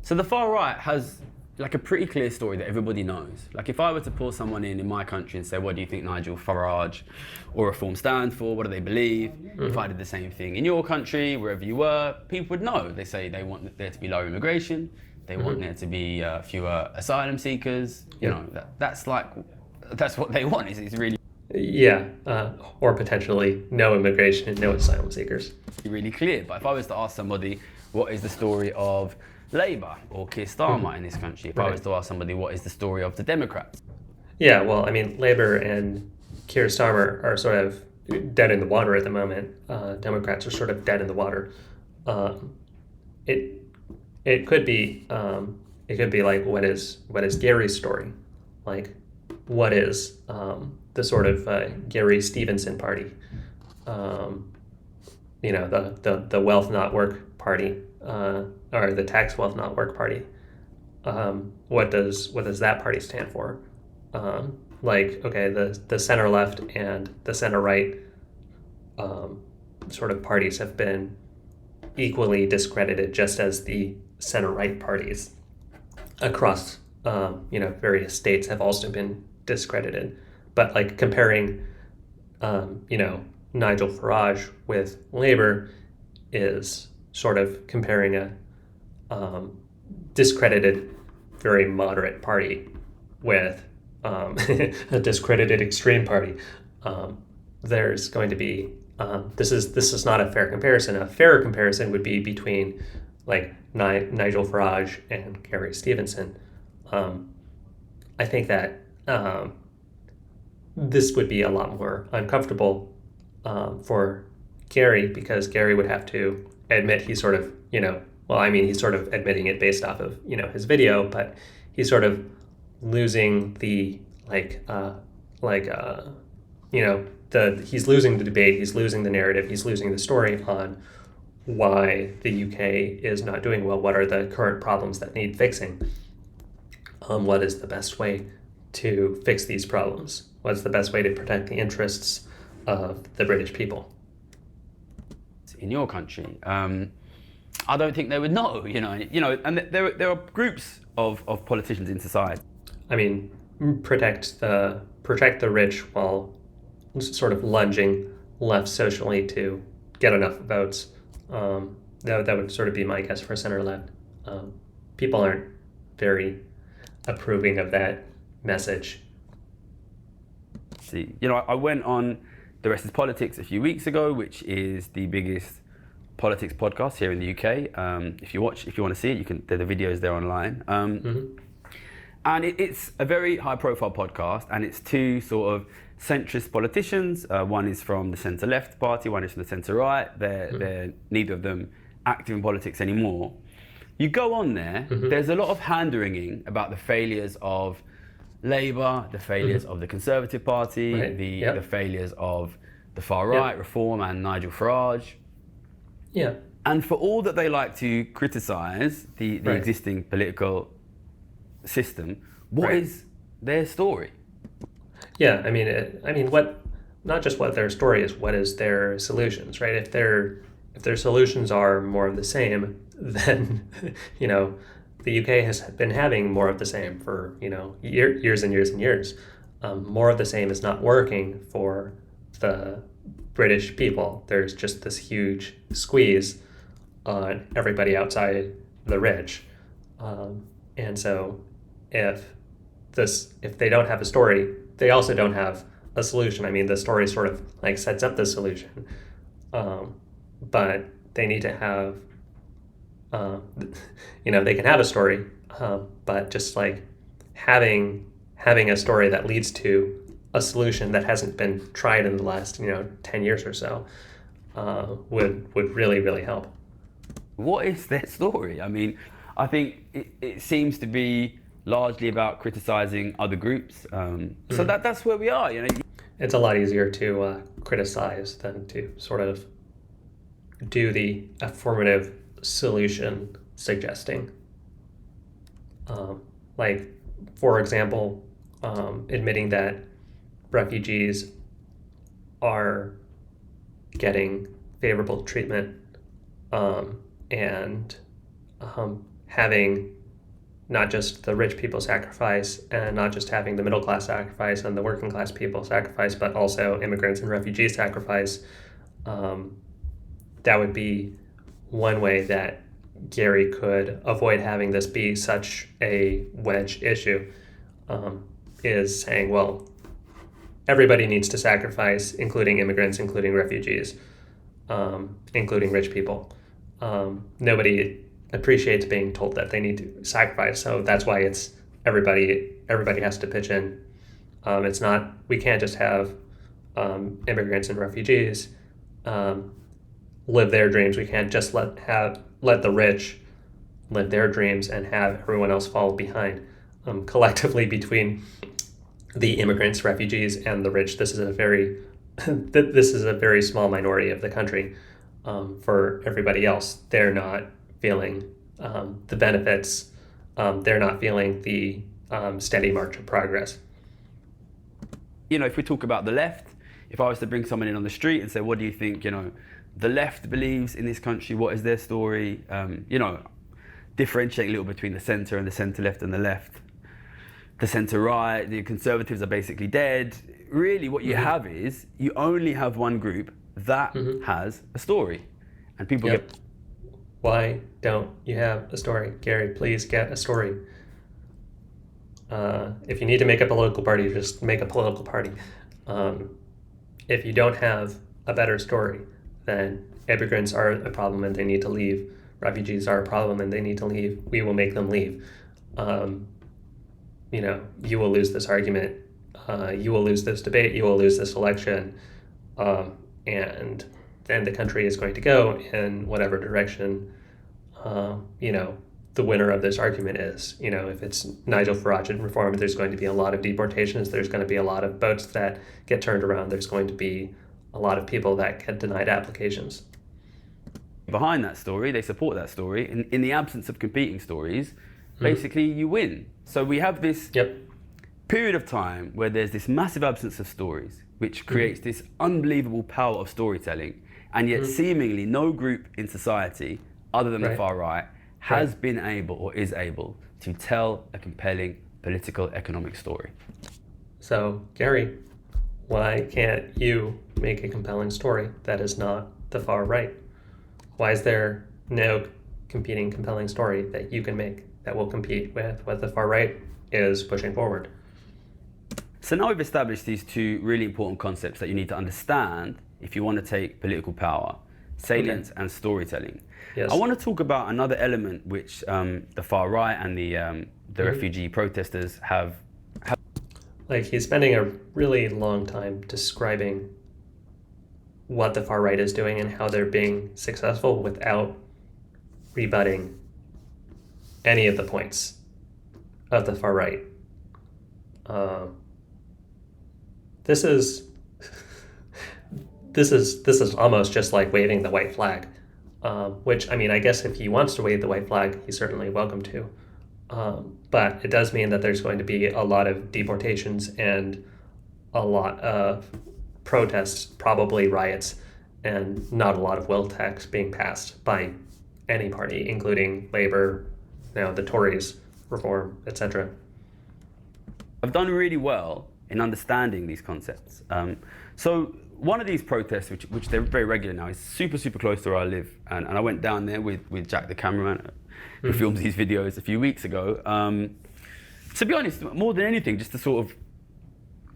Speaker 2: So the far right has like a pretty clear story that everybody knows. Like, if I were to pull someone in my country and say, what do you think Nigel Farage or Reform stand for? What do they believe? If I did the same thing in your country, wherever you were, people would know. They say they want there to be lower immigration. They want there to be fewer asylum seekers. That's what they want. It's really...
Speaker 1: Yeah, or potentially no immigration and no asylum seekers.
Speaker 2: Really clear. But if I was to ask somebody, what is the story of Labour or Keir Starmer in this country? If I was to ask somebody, what is the story of the Democrats?
Speaker 1: Yeah, well, I mean, Labour and Keir Starmer are sort of dead in the water at the moment. Democrats are sort of dead in the water. It could be like, what is Gary's story? Like, what is the sort of Gary Stevenson party? The wealth not work party, or the tax wealth not work party. what does that party stand for? Like, okay, the center left and the center right sort of parties have been equally discredited, just as the center right parties across various states have also been discredited. But like comparing Nigel Farage with Labour is sort of comparing a discredited, very moderate party with a discredited extreme party. There's going to be this is not a fair comparison. A fairer comparison would be between like Nigel Farage and Gary Stevenson. I think that this would be a lot more uncomfortable for Gary, because Gary would have to admit he's sort of, he's sort of admitting it based off of, his video, but he's sort of losing the, he's losing the debate, he's losing the narrative, he's losing the story on why the UK is not doing well, what are the current problems that need fixing, what is the best way to fix these problems, what's the best way to protect the interests of the British people.
Speaker 2: In your country, I don't think they would know, and there are groups of politicians in society.
Speaker 1: I mean, protect the rich while sort of lunging left socially to get enough votes. That would sort of be my guess for center left. People aren't very approving of that message.
Speaker 2: See, I went on The Rest is Politics a few weeks ago, which is the biggest politics podcast here in the UK. If you want to see it, the videos there online. And it's a very high-profile podcast, and it's two sort of centrist politicians. One is from the centre-left party, one is from the centre-right. They're neither of them active in politics anymore. You go on there, there's a lot of hand-wringing about the failures of Labour, the failures of the Conservative Party,
Speaker 1: right.
Speaker 2: the failures of the far-right, Reform, and Nigel Farage.
Speaker 1: Yeah.
Speaker 2: And for all that they like to criticise the existing political system, what is their story?
Speaker 1: Yeah, not just what their story is, what is their solutions, right? If their solutions are more of the same, then the UK has been having more of the same for years and years and years. More of the same is not working for the British people. There's just this huge squeeze on everybody outside the rich, and so if they don't have a story, they also don't have a solution. I mean, the story sort of like sets up the solution, but they need to have, they can have a story, but just like having a story that leads to a solution that hasn't been tried in the last 10 years or so would really, really help.
Speaker 2: What is their story? I mean, I think it seems to be largely about criticizing other groups. So that's where we are.
Speaker 1: It's a lot easier to criticize than to sort of do the affirmative solution suggesting. For example, admitting that refugees are getting favorable treatment, and having not just the rich people sacrifice, and not just having the middle class sacrifice and the working class people sacrifice, but also immigrants and refugees sacrifice. That would be one way that Gary could avoid having this be such a wedge issue, is saying, well, everybody needs to sacrifice, including immigrants, including refugees, including rich people. Nobody appreciates being told that they need to sacrifice, so that's why it's everybody has to pitch in. It's not, we can't just have immigrants and refugees live their dreams. We can't just let the rich live their dreams and have everyone else fall behind. Collectively, between the immigrants, refugees, and the rich, this is a very small minority of the country. For everybody else, they're not feeling the benefits they're not feeling the steady march of progress.
Speaker 2: If we talk about the left, if I was to bring someone in on the street and say, what do you think, the left believes in this country, what is their story? Differentiate a little between the centre and the centre left and the left. The centre right, the Conservatives are basically dead. Really what you have is, you only have one group that has a story. And people get...
Speaker 1: Why don't you have a story? Gary, please get a story. If you need to make a political party, just make a political party. If you don't have a better story, then immigrants are a problem and they need to leave. Refugees are a problem and they need to leave. We will make them leave. You will lose this argument. You will lose this debate. You will lose this election. And then the country is going to go in whatever direction, the winner of this argument is. If it's Nigel Farage and reform, there's going to be a lot of deportations. There's going to be a lot of boats that get turned around. There's going to be a lot of people that get denied applications.
Speaker 2: Behind that story, they support that story. In the absence of competing stories, basically you win. So we have this period of time where there's this massive absence of stories, which creates this unbelievable power of storytelling. And yet seemingly no group in society, other than the far right, has been able or is able to tell a compelling political economic story.
Speaker 1: So, Gary, why can't you make a compelling story that is not the far right? Why is there no competing compelling story that you can make that will compete with what the far right is pushing forward?
Speaker 2: So now we've established these two really important concepts that you need to understand if you want to take political power: salience and storytelling.
Speaker 1: Yes.
Speaker 2: I want to talk about another element which the far right and the refugee protesters have.
Speaker 1: Like, he's spending a really long time describing what the far right is doing and how they're being successful without rebutting any of the points of the far right. This is almost just like waving the white flag, which, I guess if he wants to wave the white flag, he's certainly welcome to. But it does mean that there's going to be a lot of deportations and a lot of protests, probably riots, and not a lot of will tax being passed by any party, including Labour, the Tories, Reform, etc.
Speaker 2: I've done really well in understanding these concepts. So one of these protests, which they're very regular now, is super, super close to where I live. And I went down there with Jack, the cameraman, who filmed these videos a few weeks ago. To be honest, more than anything, just to sort of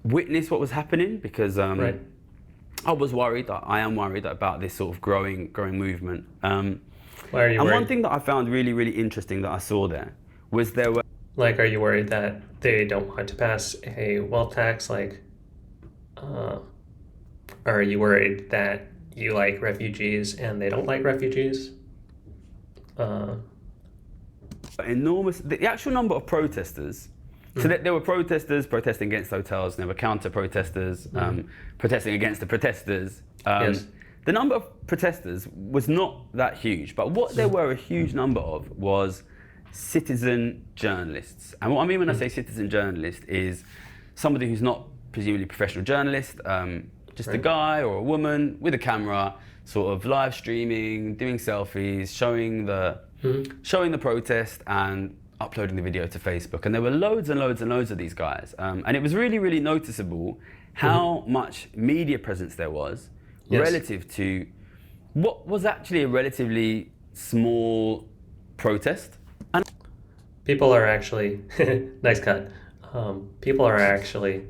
Speaker 2: witness what was happening, because I was worried, I am worried about this sort of growing movement.
Speaker 1: Why are you worried?
Speaker 2: One thing that I found really, really interesting that I saw there was there were...
Speaker 1: Like, are you worried that they don't want to pass a wealth tax? Are you worried that you like refugees and they don't like refugees?
Speaker 2: Enormous. The actual number of protesters. So there were protesters protesting against hotels, and there were counter-protesters protesting against the protesters.
Speaker 1: Yes.
Speaker 2: The number of protesters was not that huge, but what there were a huge number of was citizen journalists. And what I mean when I say citizen journalist is somebody who's not presumably a professional journalist, just a guy or a woman with a camera, sort of live streaming, doing selfies, showing the protest and uploading the video to Facebook. And there were loads and loads and loads of these guys. And it was really, really noticeable how much media presence there was relative to what was actually a relatively small protest. And
Speaker 1: people are actually, nice cut. People are actually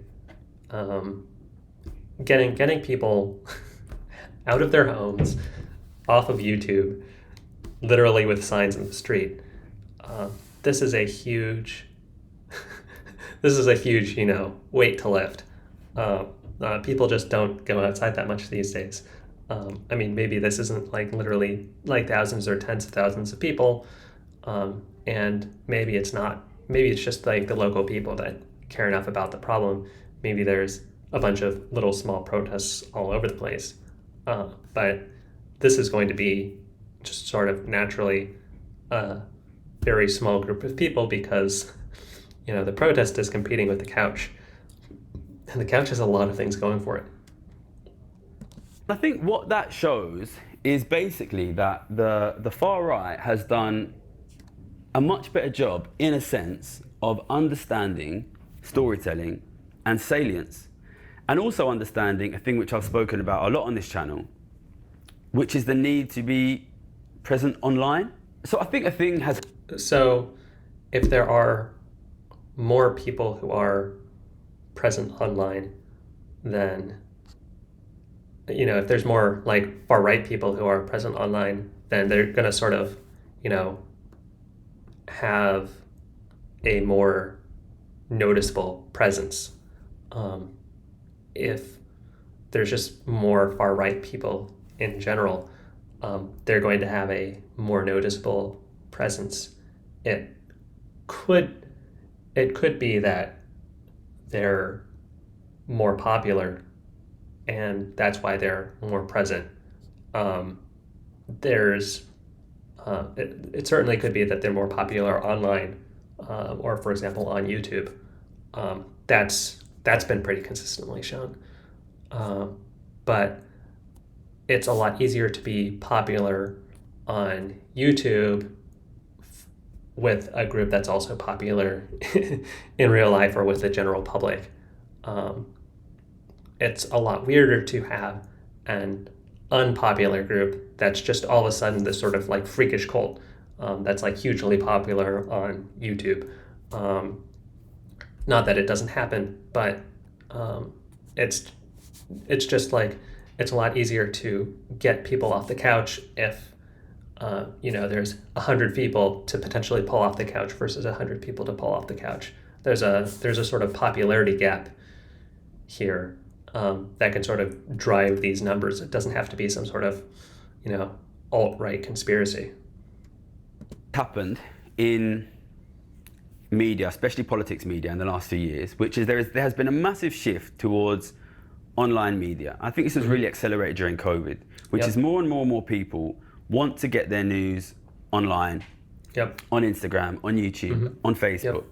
Speaker 1: getting people out of their homes, off of YouTube, literally with signs in the street. This is a huge, weight to lift. People just don't go outside that much these days. Maybe this isn't literally thousands or tens of thousands of people, and maybe it's not. Maybe it's just the local people that care enough about the problem. Maybe there's a bunch of little small protests all over the place. But this is going to be just sort of naturally very small group of people because, the protest is competing with the couch. And the couch has a lot of things going for it.
Speaker 2: I think what that shows is basically that the far right has done a much better job, in a sense, of understanding storytelling and salience, and also understanding a thing which I've spoken about a lot on this channel, which is the need to be present online. So I think a thing has...
Speaker 1: So if there are more people who are present online, then, if there's more like far right people who are present online, then they're going to sort of, have a more noticeable presence. If there's just more far right people in general, they're going to have a more noticeable presence. It could be that they're more popular, and that's why they're more present. It certainly could be that they're more popular online, or for example on YouTube. That's been pretty consistently shown. But it's a lot easier to be popular on YouTube with a group that's also popular in real life or with the general public. It's a lot weirder to have an unpopular group that's just all of a sudden this sort of like freakish cult that's like hugely popular on YouTube. Not that it doesn't happen, but it's just like it's a lot easier to get people off the couch if there's 100 people to potentially pull off the couch versus 100 people to pull off the couch. There's a sort of popularity gap here that can sort of drive these numbers. It doesn't have to be some sort of alt-right conspiracy.
Speaker 2: Happened in media, especially politics media, in the last few years, which is there has been a massive shift towards online media. I think this has really accelerated during COVID, which is more and more people want to get their news online, on Instagram, on YouTube, on Facebook.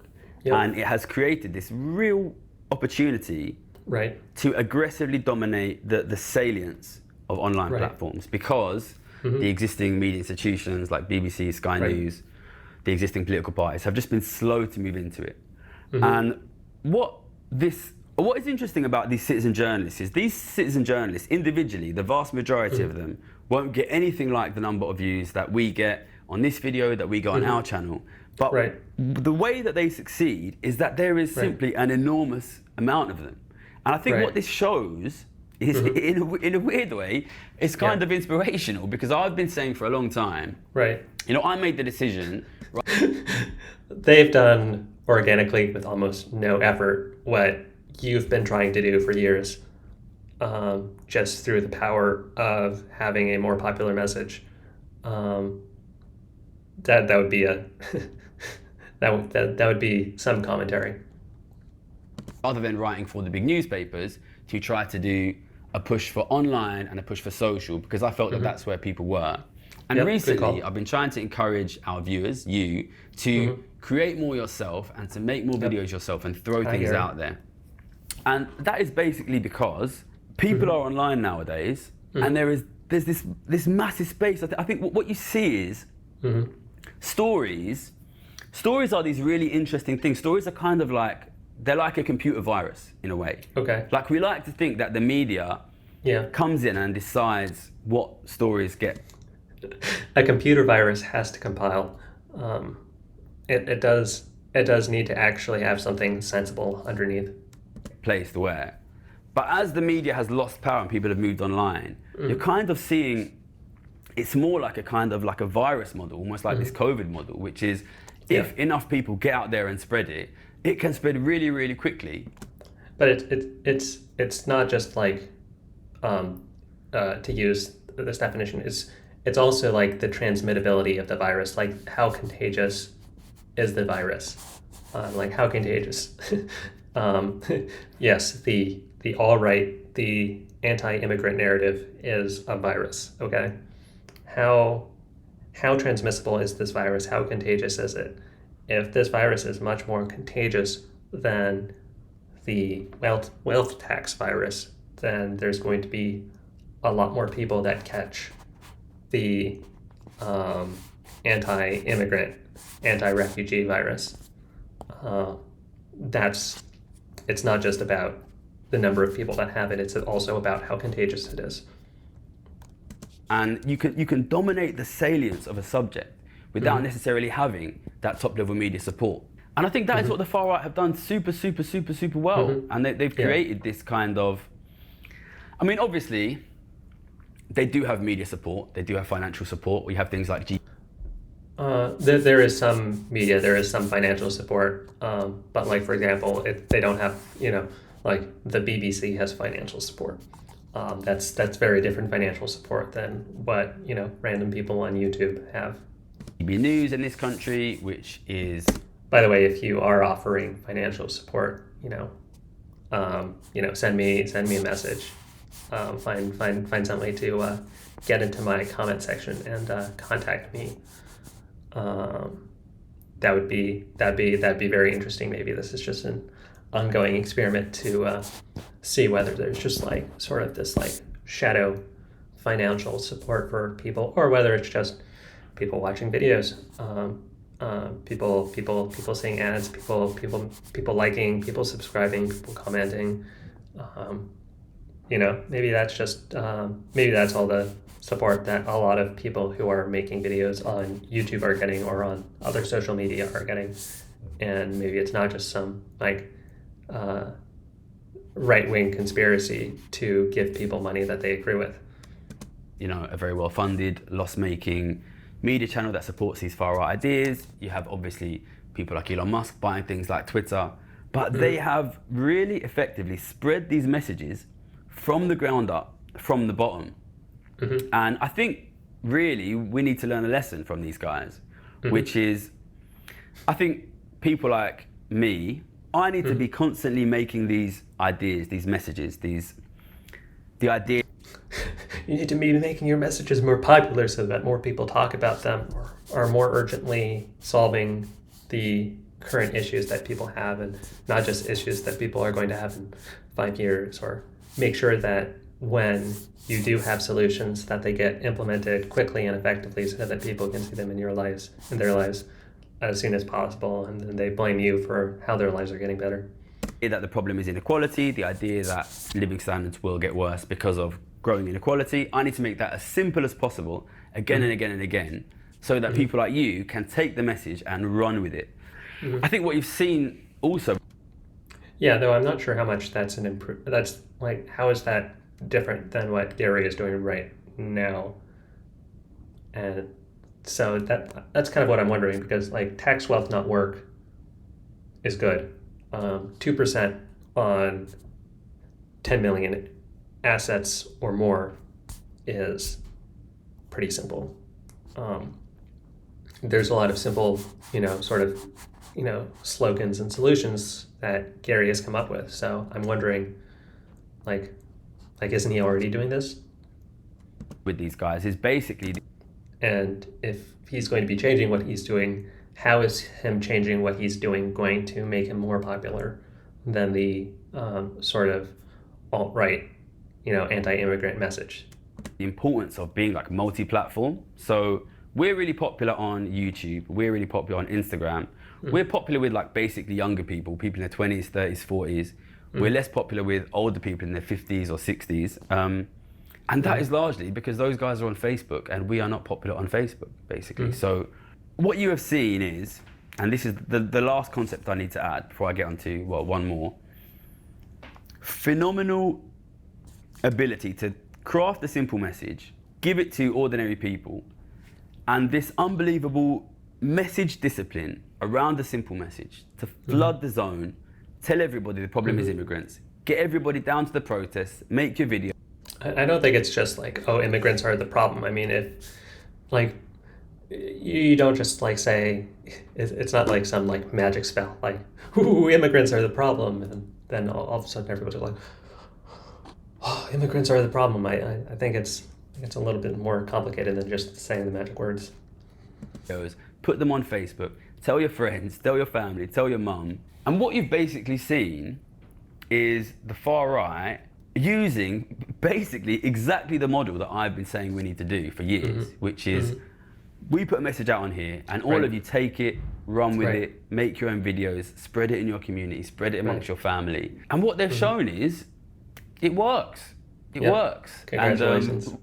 Speaker 2: And it has created this real opportunity to aggressively dominate the salience of online platforms, because the existing media institutions like BBC, Sky News, the existing political parties have just been slow to move into it. And what is interesting about these citizen journalists is these citizen journalists individually, the vast majority of them, won't get anything like the number of views that we get on this video, that we get on our channel. But the way that they succeed is that there is simply an enormous amount of them. And I think what this shows is, in a weird way, it's kind of inspirational, because I've been saying for a long time, I made the decision.
Speaker 1: They've done organically with almost no effort what you've been trying to do for years, just through the power of having a more popular message. That would be a that would be some commentary.
Speaker 2: Rather than writing for the big newspapers, to try to do a push for online and a push for social, because I felt that that's where people were. And recently, I've been trying to encourage our viewers, you, to create more yourself and to make more videos yourself and throw things out there. And that is basically because people are online nowadays, and there's this massive space. I think what you see is stories. Stories are these really interesting things. Stories are kind of like, they're like a computer virus in a way. Like, we like to think that the media comes in and decides what stories get.
Speaker 1: A computer virus has to compile. It does need to actually have something sensible underneath.
Speaker 2: Placed where, but as the media has lost power and people have moved online, you're kind of seeing it's more like a kind of like a virus model, almost like this COVID model, which is if enough people get out there and spread it, it can spread really, really quickly.
Speaker 1: But it's not just like to use this definition, it's also like the transmittability of the virus, like how contagious is the virus, like how contagious. Yes, the alt-right, the anti-immigrant narrative is a virus. Okay, how how transmissible is this virus? How contagious is it? If this virus is much more contagious than the wealth tax virus, then there's going to be a lot more people that catch the anti-immigrant, anti-refugee virus. It's not just about the number of people that have it, it's also about how contagious it is.
Speaker 2: And you can dominate the salience of a subject without necessarily having that top level media support. And I think that is what the far right have done super well. And they've created this kind of, I mean, obviously, they do have media support, they do have financial support. We have things like
Speaker 1: there is some media, there is some financial support, but like, for example, they don't have, like the BBC has financial support. That's very different financial support than what, random people on YouTube have.
Speaker 2: TV News in this country, which is...
Speaker 1: By the way, if you are offering financial support, send me a message. Find some way to get into my comment section and contact me. That'd be very interesting. Maybe this is just an ongoing experiment to see whether there's just like sort of this like shadow financial support for people, or whether it's just people watching videos, people seeing ads, people liking, people subscribing, people commenting. Maybe that's just maybe that's all the support that a lot of people who are making videos on YouTube are getting, or on other social media are getting, and maybe it's not just some like right-wing conspiracy to give people money that they agree with.
Speaker 2: A very well-funded, loss-making media channel that supports these far-right ideas. You have obviously people like Elon Musk buying things like Twitter, but they have really effectively spread these messages from the ground up, from the bottom. And I think really we need to learn a lesson from these guys, which is, I think people like me, I need to be constantly making these ideas, these messages, the idea.
Speaker 1: You need to be making your messages more popular so that more people talk about them, or are more urgently solving the current issues that people have, and not just issues that people are going to have in 5 years, or make sure that when you do have solutions that they get implemented quickly and effectively so that people can see them in their lives as soon as possible, and then they blame you for how their lives are getting better.
Speaker 2: That the problem is inequality, the idea that living standards will get worse because of growing inequality. I need to make that as simple as possible again and again and again, so that people like you can take the message and run with it. I think what you've seen also...
Speaker 1: Yeah, though I'm not sure how much that's an improvement. That's like, how is that different than what Gary is doing right now? And so that's kind of what I'm wondering, because like tax wealth not work is good. 2% on 10 million assets or more is pretty simple. There's a lot of simple, slogans and solutions that Gary has come up with. So I'm wondering, like, isn't he already doing this?
Speaker 2: With these guys is basically...
Speaker 1: And if he's going to be changing what he's doing, how is him changing what he's doing going to make him more popular than the sort of alt-right, anti-immigrant message?
Speaker 2: The importance of being like multi-platform. So we're really popular on YouTube, we're really popular on Instagram. We're popular with like basically younger people in their 20s, 30s, 40s. We're less popular with older people in their 50s or 60s. And that is largely because those guys are on Facebook and we are not popular on Facebook, basically. So what you have seen is, and this is the last concept I need to add before I get on to, one more. Phenomenal ability to craft a simple message, give it to ordinary people, and this unbelievable message discipline around the simple message to flood the zone, tell everybody the problem is immigrants, get everybody down to the protests, make your video.
Speaker 1: I don't think it's just like, oh, immigrants are the problem. I mean, if like, you don't just like say, it's not like some like magic spell, like, ooh, immigrants are the problem, and then all of a sudden everybody's like, oh, immigrants are the problem. I think it's a little bit more complicated than just saying the magic words.
Speaker 2: videos, put them on Facebook, tell your friends, tell your family, tell your mum. And what you've basically seen is the far right using basically exactly the model that I've been saying we need to do for years, which is we put a message out on here and all of you take it, run with it, make your own videos, spread it in your community, spread it amongst your family. And what they've shown is it works. It works.
Speaker 1: Congratulations.
Speaker 2: And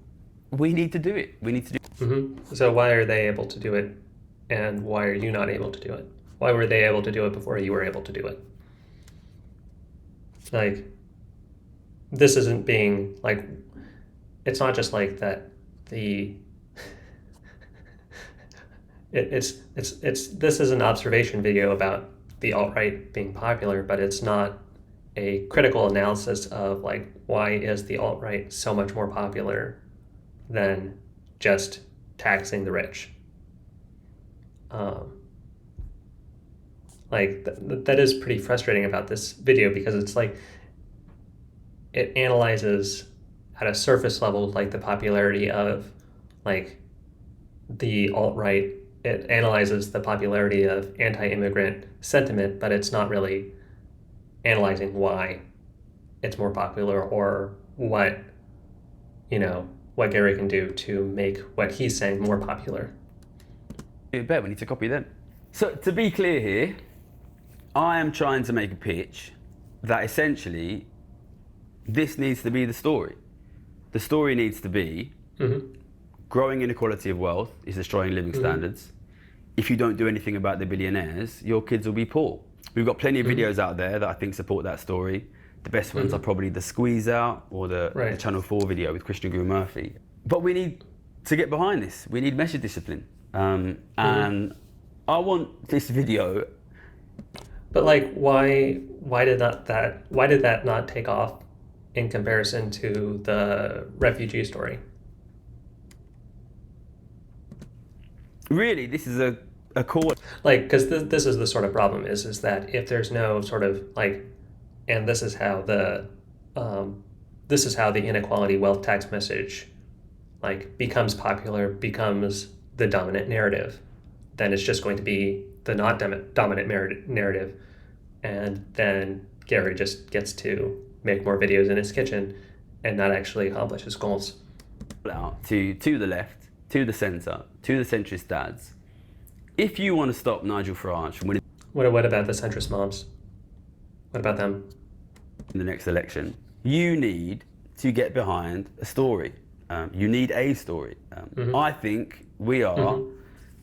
Speaker 2: we need to do it. We need to do it.
Speaker 1: So why are they able to do it and why are you not able to do it? Why were they able to do it before you were able to do it? Like, this isn't being like, it's not just like that the this is an observation video about the alt-right being popular, but it's not a critical analysis of like why is the alt-right so much more popular than just taxing the rich. Like that is pretty frustrating about this video because it's like it analyzes at a surface level like the popularity of like the alt-right. It analyzes the popularity of anti-immigrant sentiment, but it's not really analyzing why it's more popular or what, you know, what Gary can do to make what he's saying more popular.
Speaker 2: I bet we need to copy them. So to be clear here, I am trying to make a pitch that essentially this needs to be the story. The story needs to be growing inequality of wealth is destroying living standards. If you don't do anything about the billionaires, your kids will be poor. We've got plenty of videos out there that I think support that story. The best ones are probably the Squeeze Out or the Channel 4 video with Christian Grew Murphy. But we need to get behind this. We need message discipline. And I want this video.
Speaker 1: But like, why did that not take off in comparison to the refugee story?
Speaker 2: Really, this is a core.
Speaker 1: Like, because this is the sort of problem is that if there's no sort of like, and this is how the inequality wealth tax message like becomes popular, becomes the dominant narrative, then it's just going to be the not dominant narrative, and then Gary just gets to make more videos in his kitchen and not actually accomplish his goals.
Speaker 2: Out to the left, to the centre, to the centrist dads. If you want to stop Nigel Farage from winning
Speaker 1: What about the centrist moms? What about them?
Speaker 2: in the next election, you need to get behind a story. You need a story. I think we are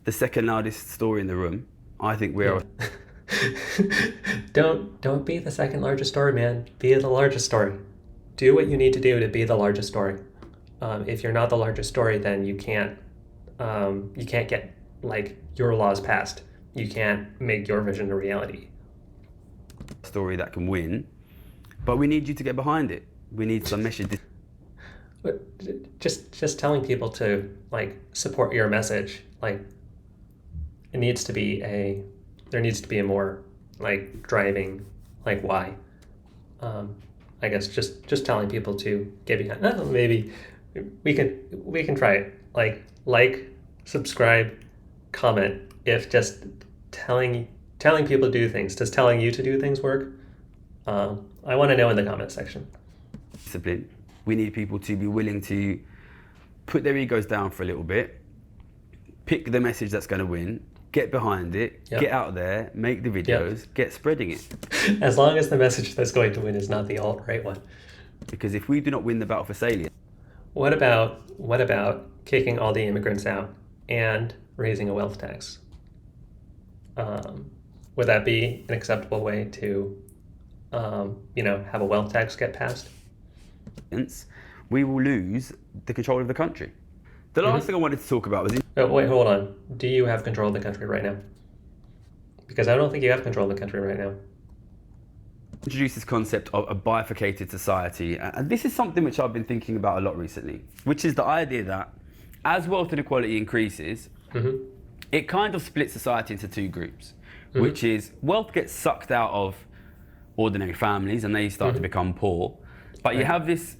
Speaker 2: the second loudest story in the room. I think we are.
Speaker 1: Don't be the second largest story, man. Be the largest story. Do what you need to do to be the largest story. If you're not the largest story, then you can't get like your laws passed. You can't make your vision a reality.
Speaker 2: Story that can win, but we need you to get behind it. We need some message.
Speaker 1: But just telling people to like support your message, like there needs to be a more like driving like why. I guess just telling people to get behind. Maybe we can try it. Like, subscribe, comment. If just telling people to do things, does telling you to do things work? I want to know in the comment section.
Speaker 2: Discipline. We need people to be willing to put their egos down for a little bit, pick the message that's going to win, get behind it, get out there, make the videos, get spreading it.
Speaker 1: As long as the message that's going to win is not the alt-right one.
Speaker 2: Because if we do not win the battle for salient,
Speaker 1: what about kicking all the immigrants out and raising a wealth tax? Would that be an acceptable way to, have a wealth tax get passed?
Speaker 2: we will lose the control of the country. The last thing I wanted to talk about was...
Speaker 1: Wait, hold on. Do you have control of the country right now? Because I don't think you have control of the country right now.
Speaker 2: Introduce this concept of a bifurcated society. And this is something which I've been thinking about a lot recently, which is the idea that as wealth inequality increases, it kind of splits society into two groups, which is wealth gets sucked out of ordinary families and they start to become poor. But you have this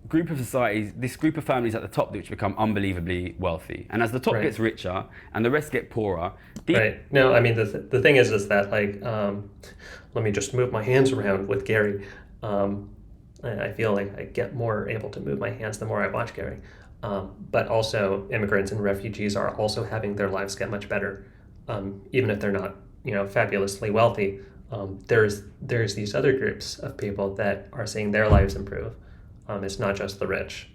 Speaker 2: group of societies, this group of families at the top which become unbelievably wealthy. And as the top
Speaker 1: Right.
Speaker 2: gets richer and the rest get poorer, these
Speaker 1: Right. No, I mean, the thing is that, like, let me just move my hands around with Gary. I feel like I get more able to move my hands the more I watch Gary. But also, immigrants and refugees are also having their lives get much better, even if they're not, fabulously wealthy. There's these other groups of people that are seeing their lives improve. It's not just the rich,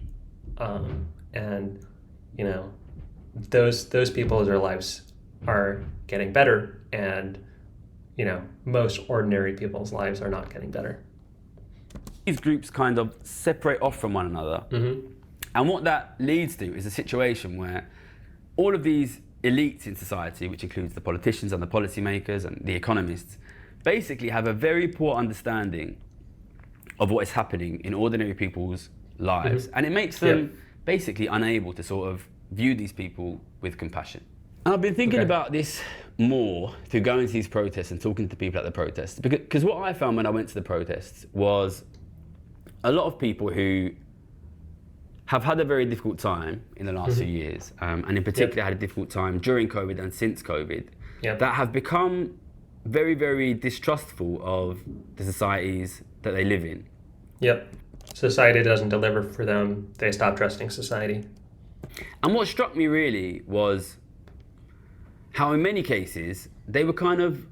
Speaker 1: and you know, those people, their lives are getting better, and most ordinary people's lives are not getting better.
Speaker 2: these groups kind of separate off from one another.
Speaker 1: Mm-hmm.
Speaker 2: And what that leads to is a situation where all of these elites in society, which includes the politicians and the policymakers and the economists, basically have a very poor understanding of what is happening in ordinary people's lives.
Speaker 1: Mm-hmm.
Speaker 2: And it makes them basically unable to sort of view these people with compassion. And I've been thinking about this more through going to these protests and talking to people at the protests. Because what I found when I went to the protests was a lot of people who have had a very difficult time in the last few years, and in particular had a difficult time during COVID and since COVID, that have become very, very distrustful of the societies that they live in.
Speaker 1: Yep. Society doesn't deliver for them. They stop trusting society.
Speaker 2: And what struck me really was how in many cases they were kind of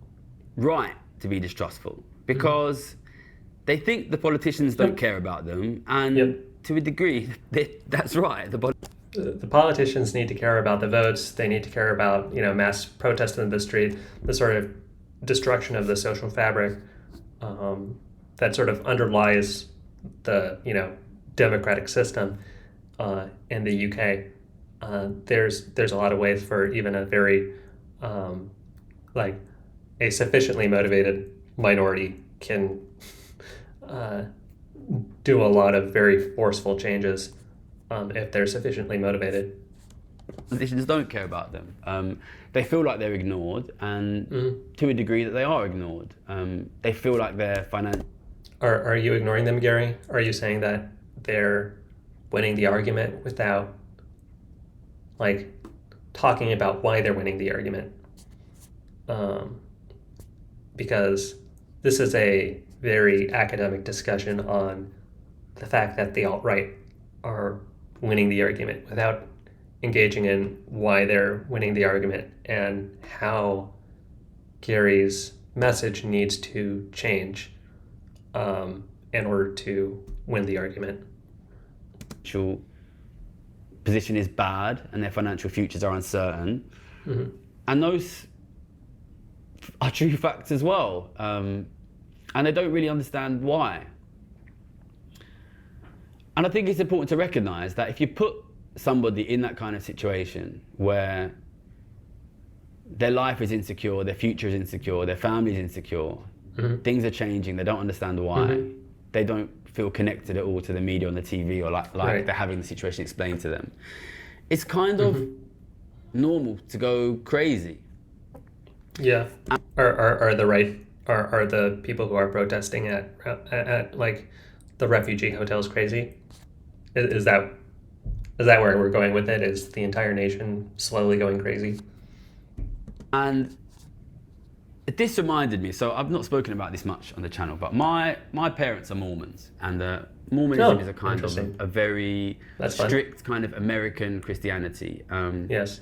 Speaker 2: right to be distrustful, because they think the politicians don't care about them, and to a degree, that's right.
Speaker 1: The politicians need to care about the votes. They need to care about mass protest in the street, the sort of destruction of the social fabric that sort of underlies the democratic system in the UK. There's a lot of ways for even a very like a sufficiently motivated minority can do a lot of very forceful changes if they're sufficiently motivated.
Speaker 2: Politicians don't care about them. They feel like they're ignored, and to a degree that they are ignored. They feel like they're financial.
Speaker 1: Are you ignoring them, Gary? Are you saying that they're winning the argument without talking about why they're winning the argument? Because this is a very academic discussion on the fact that the alt-right are winning the argument without engaging in why they're winning the argument and how Gary's message needs to change in order to win the argument.
Speaker 2: Position is bad and their financial futures are uncertain. And those are true facts as well. And they don't really understand why. And I think it's important to recognize that if you put somebody in that kind of situation where their life is insecure, their future is insecure, their family is insecure, things are changing, they don't understand why, they don't feel connected at all to the media on the TV, or like they're having the situation explained to them, it's kind of normal to go crazy. Yeah.
Speaker 1: Are the people who are protesting at like the refugee hotels crazy? Is that where we're going with it? Is the entire nation slowly going crazy?
Speaker 2: And this reminded me, so I've not spoken about this much on the channel, but my parents are Mormons, and Mormonism is a kind of a very strict kind of American Christianity.
Speaker 1: Yes.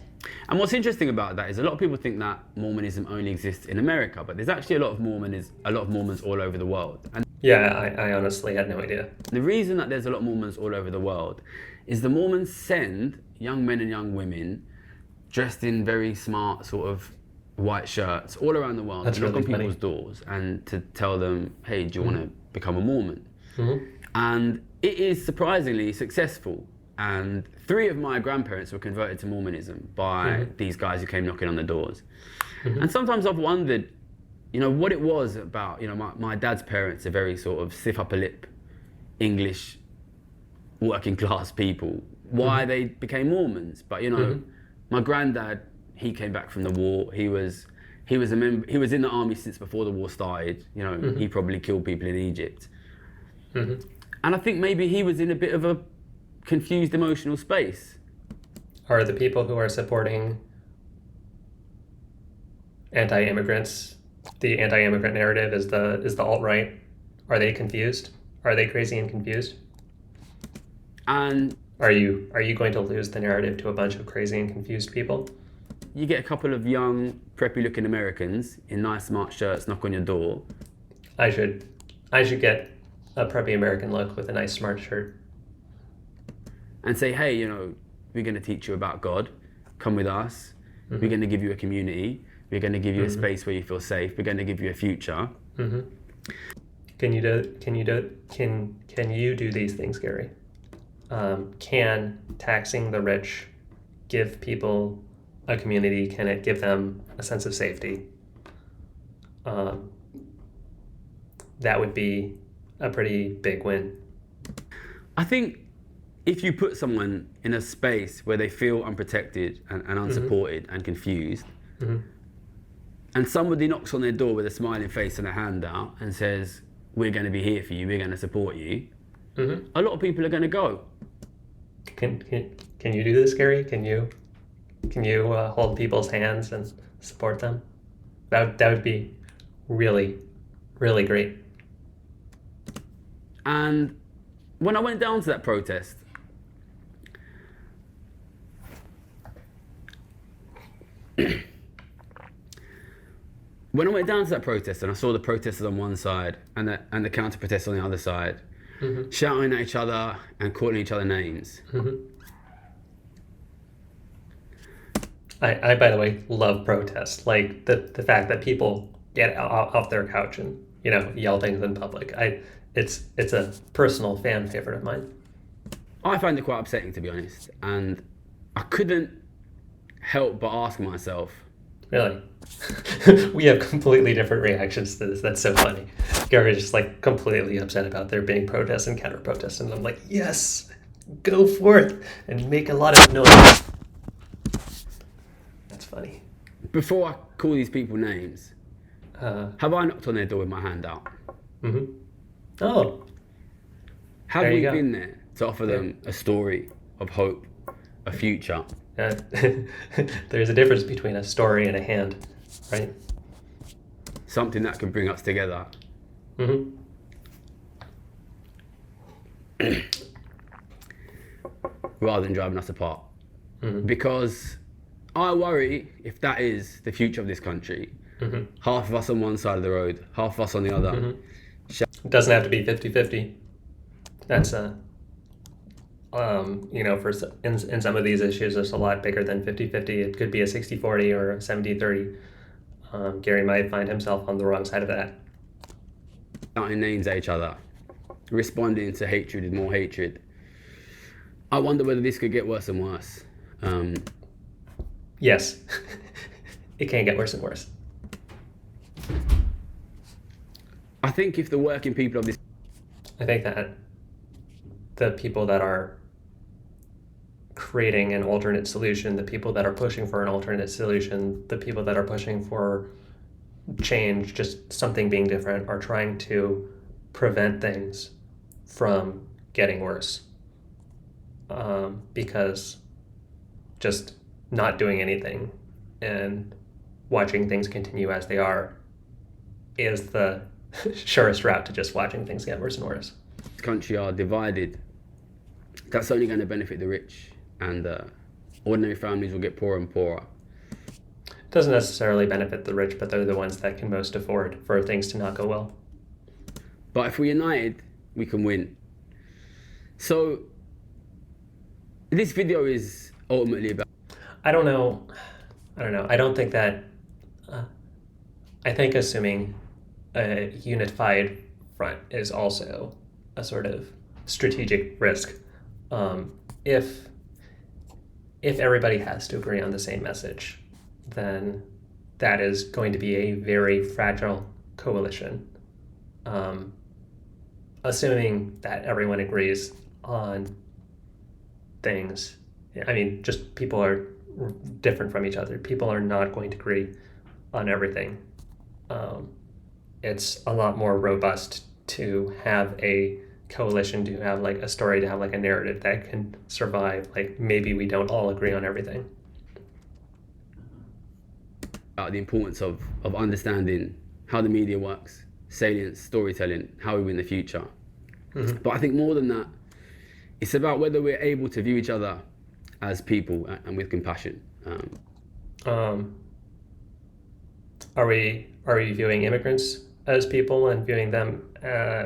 Speaker 2: And what's interesting about that is a lot of people think that Mormonism only exists in America, but there's actually a lot of Mormons all over the world. And
Speaker 1: I honestly had no idea.
Speaker 2: the reason that there's a lot of Mormons all over the world is the Mormons send young men and young women dressed in very smart sort of white shirts all around the world to knock on people's doors and to tell them, hey, do you want to become a Mormon? And it is surprisingly successful. And 3 of my grandparents were converted to Mormonism by these guys who came knocking on the doors. And sometimes I've wondered, what it was about, my dad's parents are very sort of stiff upper lip English working class people, why they became Mormons. But my granddad, he came back from the war. He was in the army since before the war started. He probably killed people in Egypt. And I think maybe he was in a bit of a confused emotional space.
Speaker 1: Are the people who are supporting anti-immigrants, the anti-immigrant narrative is the alt-right, are they confused? Are they crazy and confused?
Speaker 2: And
Speaker 1: Are you going to lose the narrative to a bunch of crazy and confused people?
Speaker 2: you get a couple of young, preppy-looking Americans in nice, smart shirts knock on your door.
Speaker 1: I should get a preppy American look with a nice smart shirt.
Speaker 2: And say, hey, we're going to teach you about God. Come with us. We're going to give you a community. We're going to give you a space where you feel safe. We're going to give you a future.
Speaker 1: Can you do these things, Gary? Can taxing the rich give people a community? Can it give them a sense of safety? That would be a pretty big win.
Speaker 2: I think if you put someone in a space where they feel unprotected and unsupported and confused, and somebody knocks on their door with a smiling face and a hand out and says, we're going to be here for you, we're going to support you, a lot of people are going to go.
Speaker 1: Can you do this, Gary? Can you hold people's hands and support them? That would be really, really great.
Speaker 2: And when I went down to that protest, and I saw the protesters on one side and the counter protesters on the other side, shouting at each other and calling each other names.
Speaker 1: I, by the way, love protests. Like the fact that people get off their couch and yell things in public. It's a personal fan favorite of mine.
Speaker 2: I find it quite upsetting, to be honest, and I couldn't help but ask myself.
Speaker 1: Really? We have completely different reactions to this. That's so funny. Gary's just like completely upset about there being protests and counter protests, and I'm like, yes, go forth and make a lot of noise. That's funny.
Speaker 2: Before I call these people names, have I knocked on their door with my hand out?
Speaker 1: Oh.
Speaker 2: Have
Speaker 1: There
Speaker 2: we
Speaker 1: you go.
Speaker 2: been there to offer them a story of hope, a future?
Speaker 1: There's a difference between a story and a hand, right?
Speaker 2: Something that can bring us together. Rather than driving us apart. Because I worry if that is the future of this country, half of us on one side of the road, half of us on the other.
Speaker 1: It doesn't have to be 50-50. That's in some of these issues, it's a lot bigger than 50-50. It could be a 60-40 or a 70-30. Gary might find himself on the wrong side of that.
Speaker 2: Shouting names at each other, responding to hatred with more hatred. I wonder whether this could get worse and worse.
Speaker 1: Yes, it can get worse and worse.
Speaker 2: I think if the working people of this...
Speaker 1: I think that the people that are creating an alternate solution, the people that are pushing for an alternate solution, the people that are pushing for change, just something being different, are trying to prevent things from getting worse. Because just not doing anything and watching things continue as they are is the surest route to just watching things get worse and worse.
Speaker 2: Country are divided. That's only going to benefit the rich, and ordinary families will get poorer and poorer.
Speaker 1: It doesn't necessarily benefit the rich, but they're the ones that can most afford for things to not go well.
Speaker 2: But if we're united, we can win. So this video is ultimately about...
Speaker 1: I don't know. I don't think that... I think assuming a unified front is also a sort of strategic risk. If everybody has to agree on the same message, then that is going to be a very fragile coalition. Assuming that everyone agrees on things, I mean, just people are different from each other. People are not going to agree on everything. It's a lot more robust to have a coalition to have like a story, to have like a narrative that can survive. Like maybe we don't all agree on everything.
Speaker 2: The importance of understanding how the media works, salience, storytelling, how we win the future.
Speaker 1: Mm-hmm.
Speaker 2: But I think more than that, it's about whether we're able to view each other as people and with compassion.
Speaker 1: Are we viewing immigrants as people and viewing them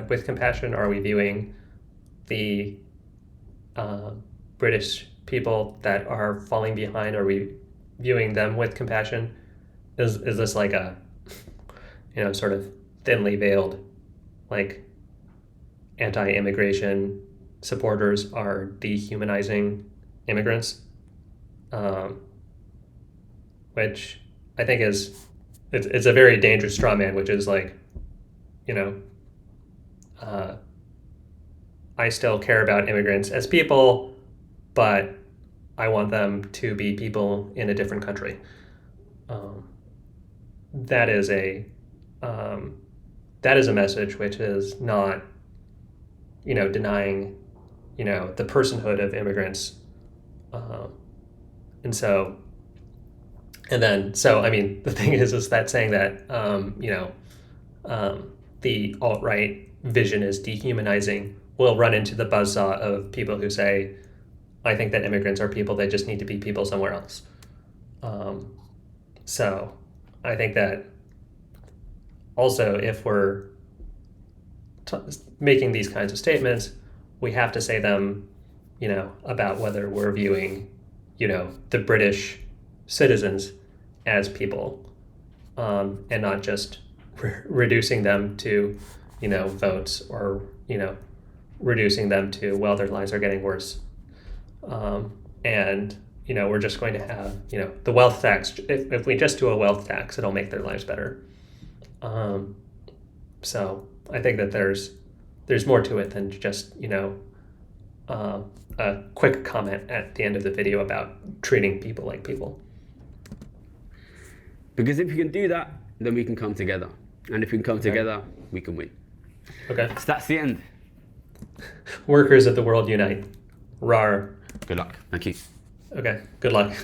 Speaker 1: with compassion? Or are we viewing the British people that are falling behind? Are we viewing them with compassion? Is this like a, sort of thinly veiled, like anti-immigration supporters are dehumanizing immigrants, which I think it's a very dangerous straw man, which is like, I still care about immigrants as people, but I want them to be people in a different country. That is a message which is not, denying, the personhood of immigrants, and so, I mean, the thing is that saying that, the alt-right vision is dehumanizing will run into the buzzsaw of people who say, I think that immigrants are people, they just need to be people somewhere else. So I think that also if we're making these kinds of statements, we have to say them, about whether we're viewing, the British citizens as people, and not just reducing them to, votes, or, reducing them to, well, their lives are getting worse. And, we're just going to have, the wealth tax. If we just do a wealth tax, it'll make their lives better. So I think that there's more to it than just, a quick comment at the end of the video about treating people like people.
Speaker 2: Because if we can do that, then we can come together. And if we can come together, we can win.
Speaker 1: Okay.
Speaker 2: So that's the end.
Speaker 1: Workers of the world unite. Rar.
Speaker 2: Good luck. Thank you.
Speaker 1: Okay. Good luck.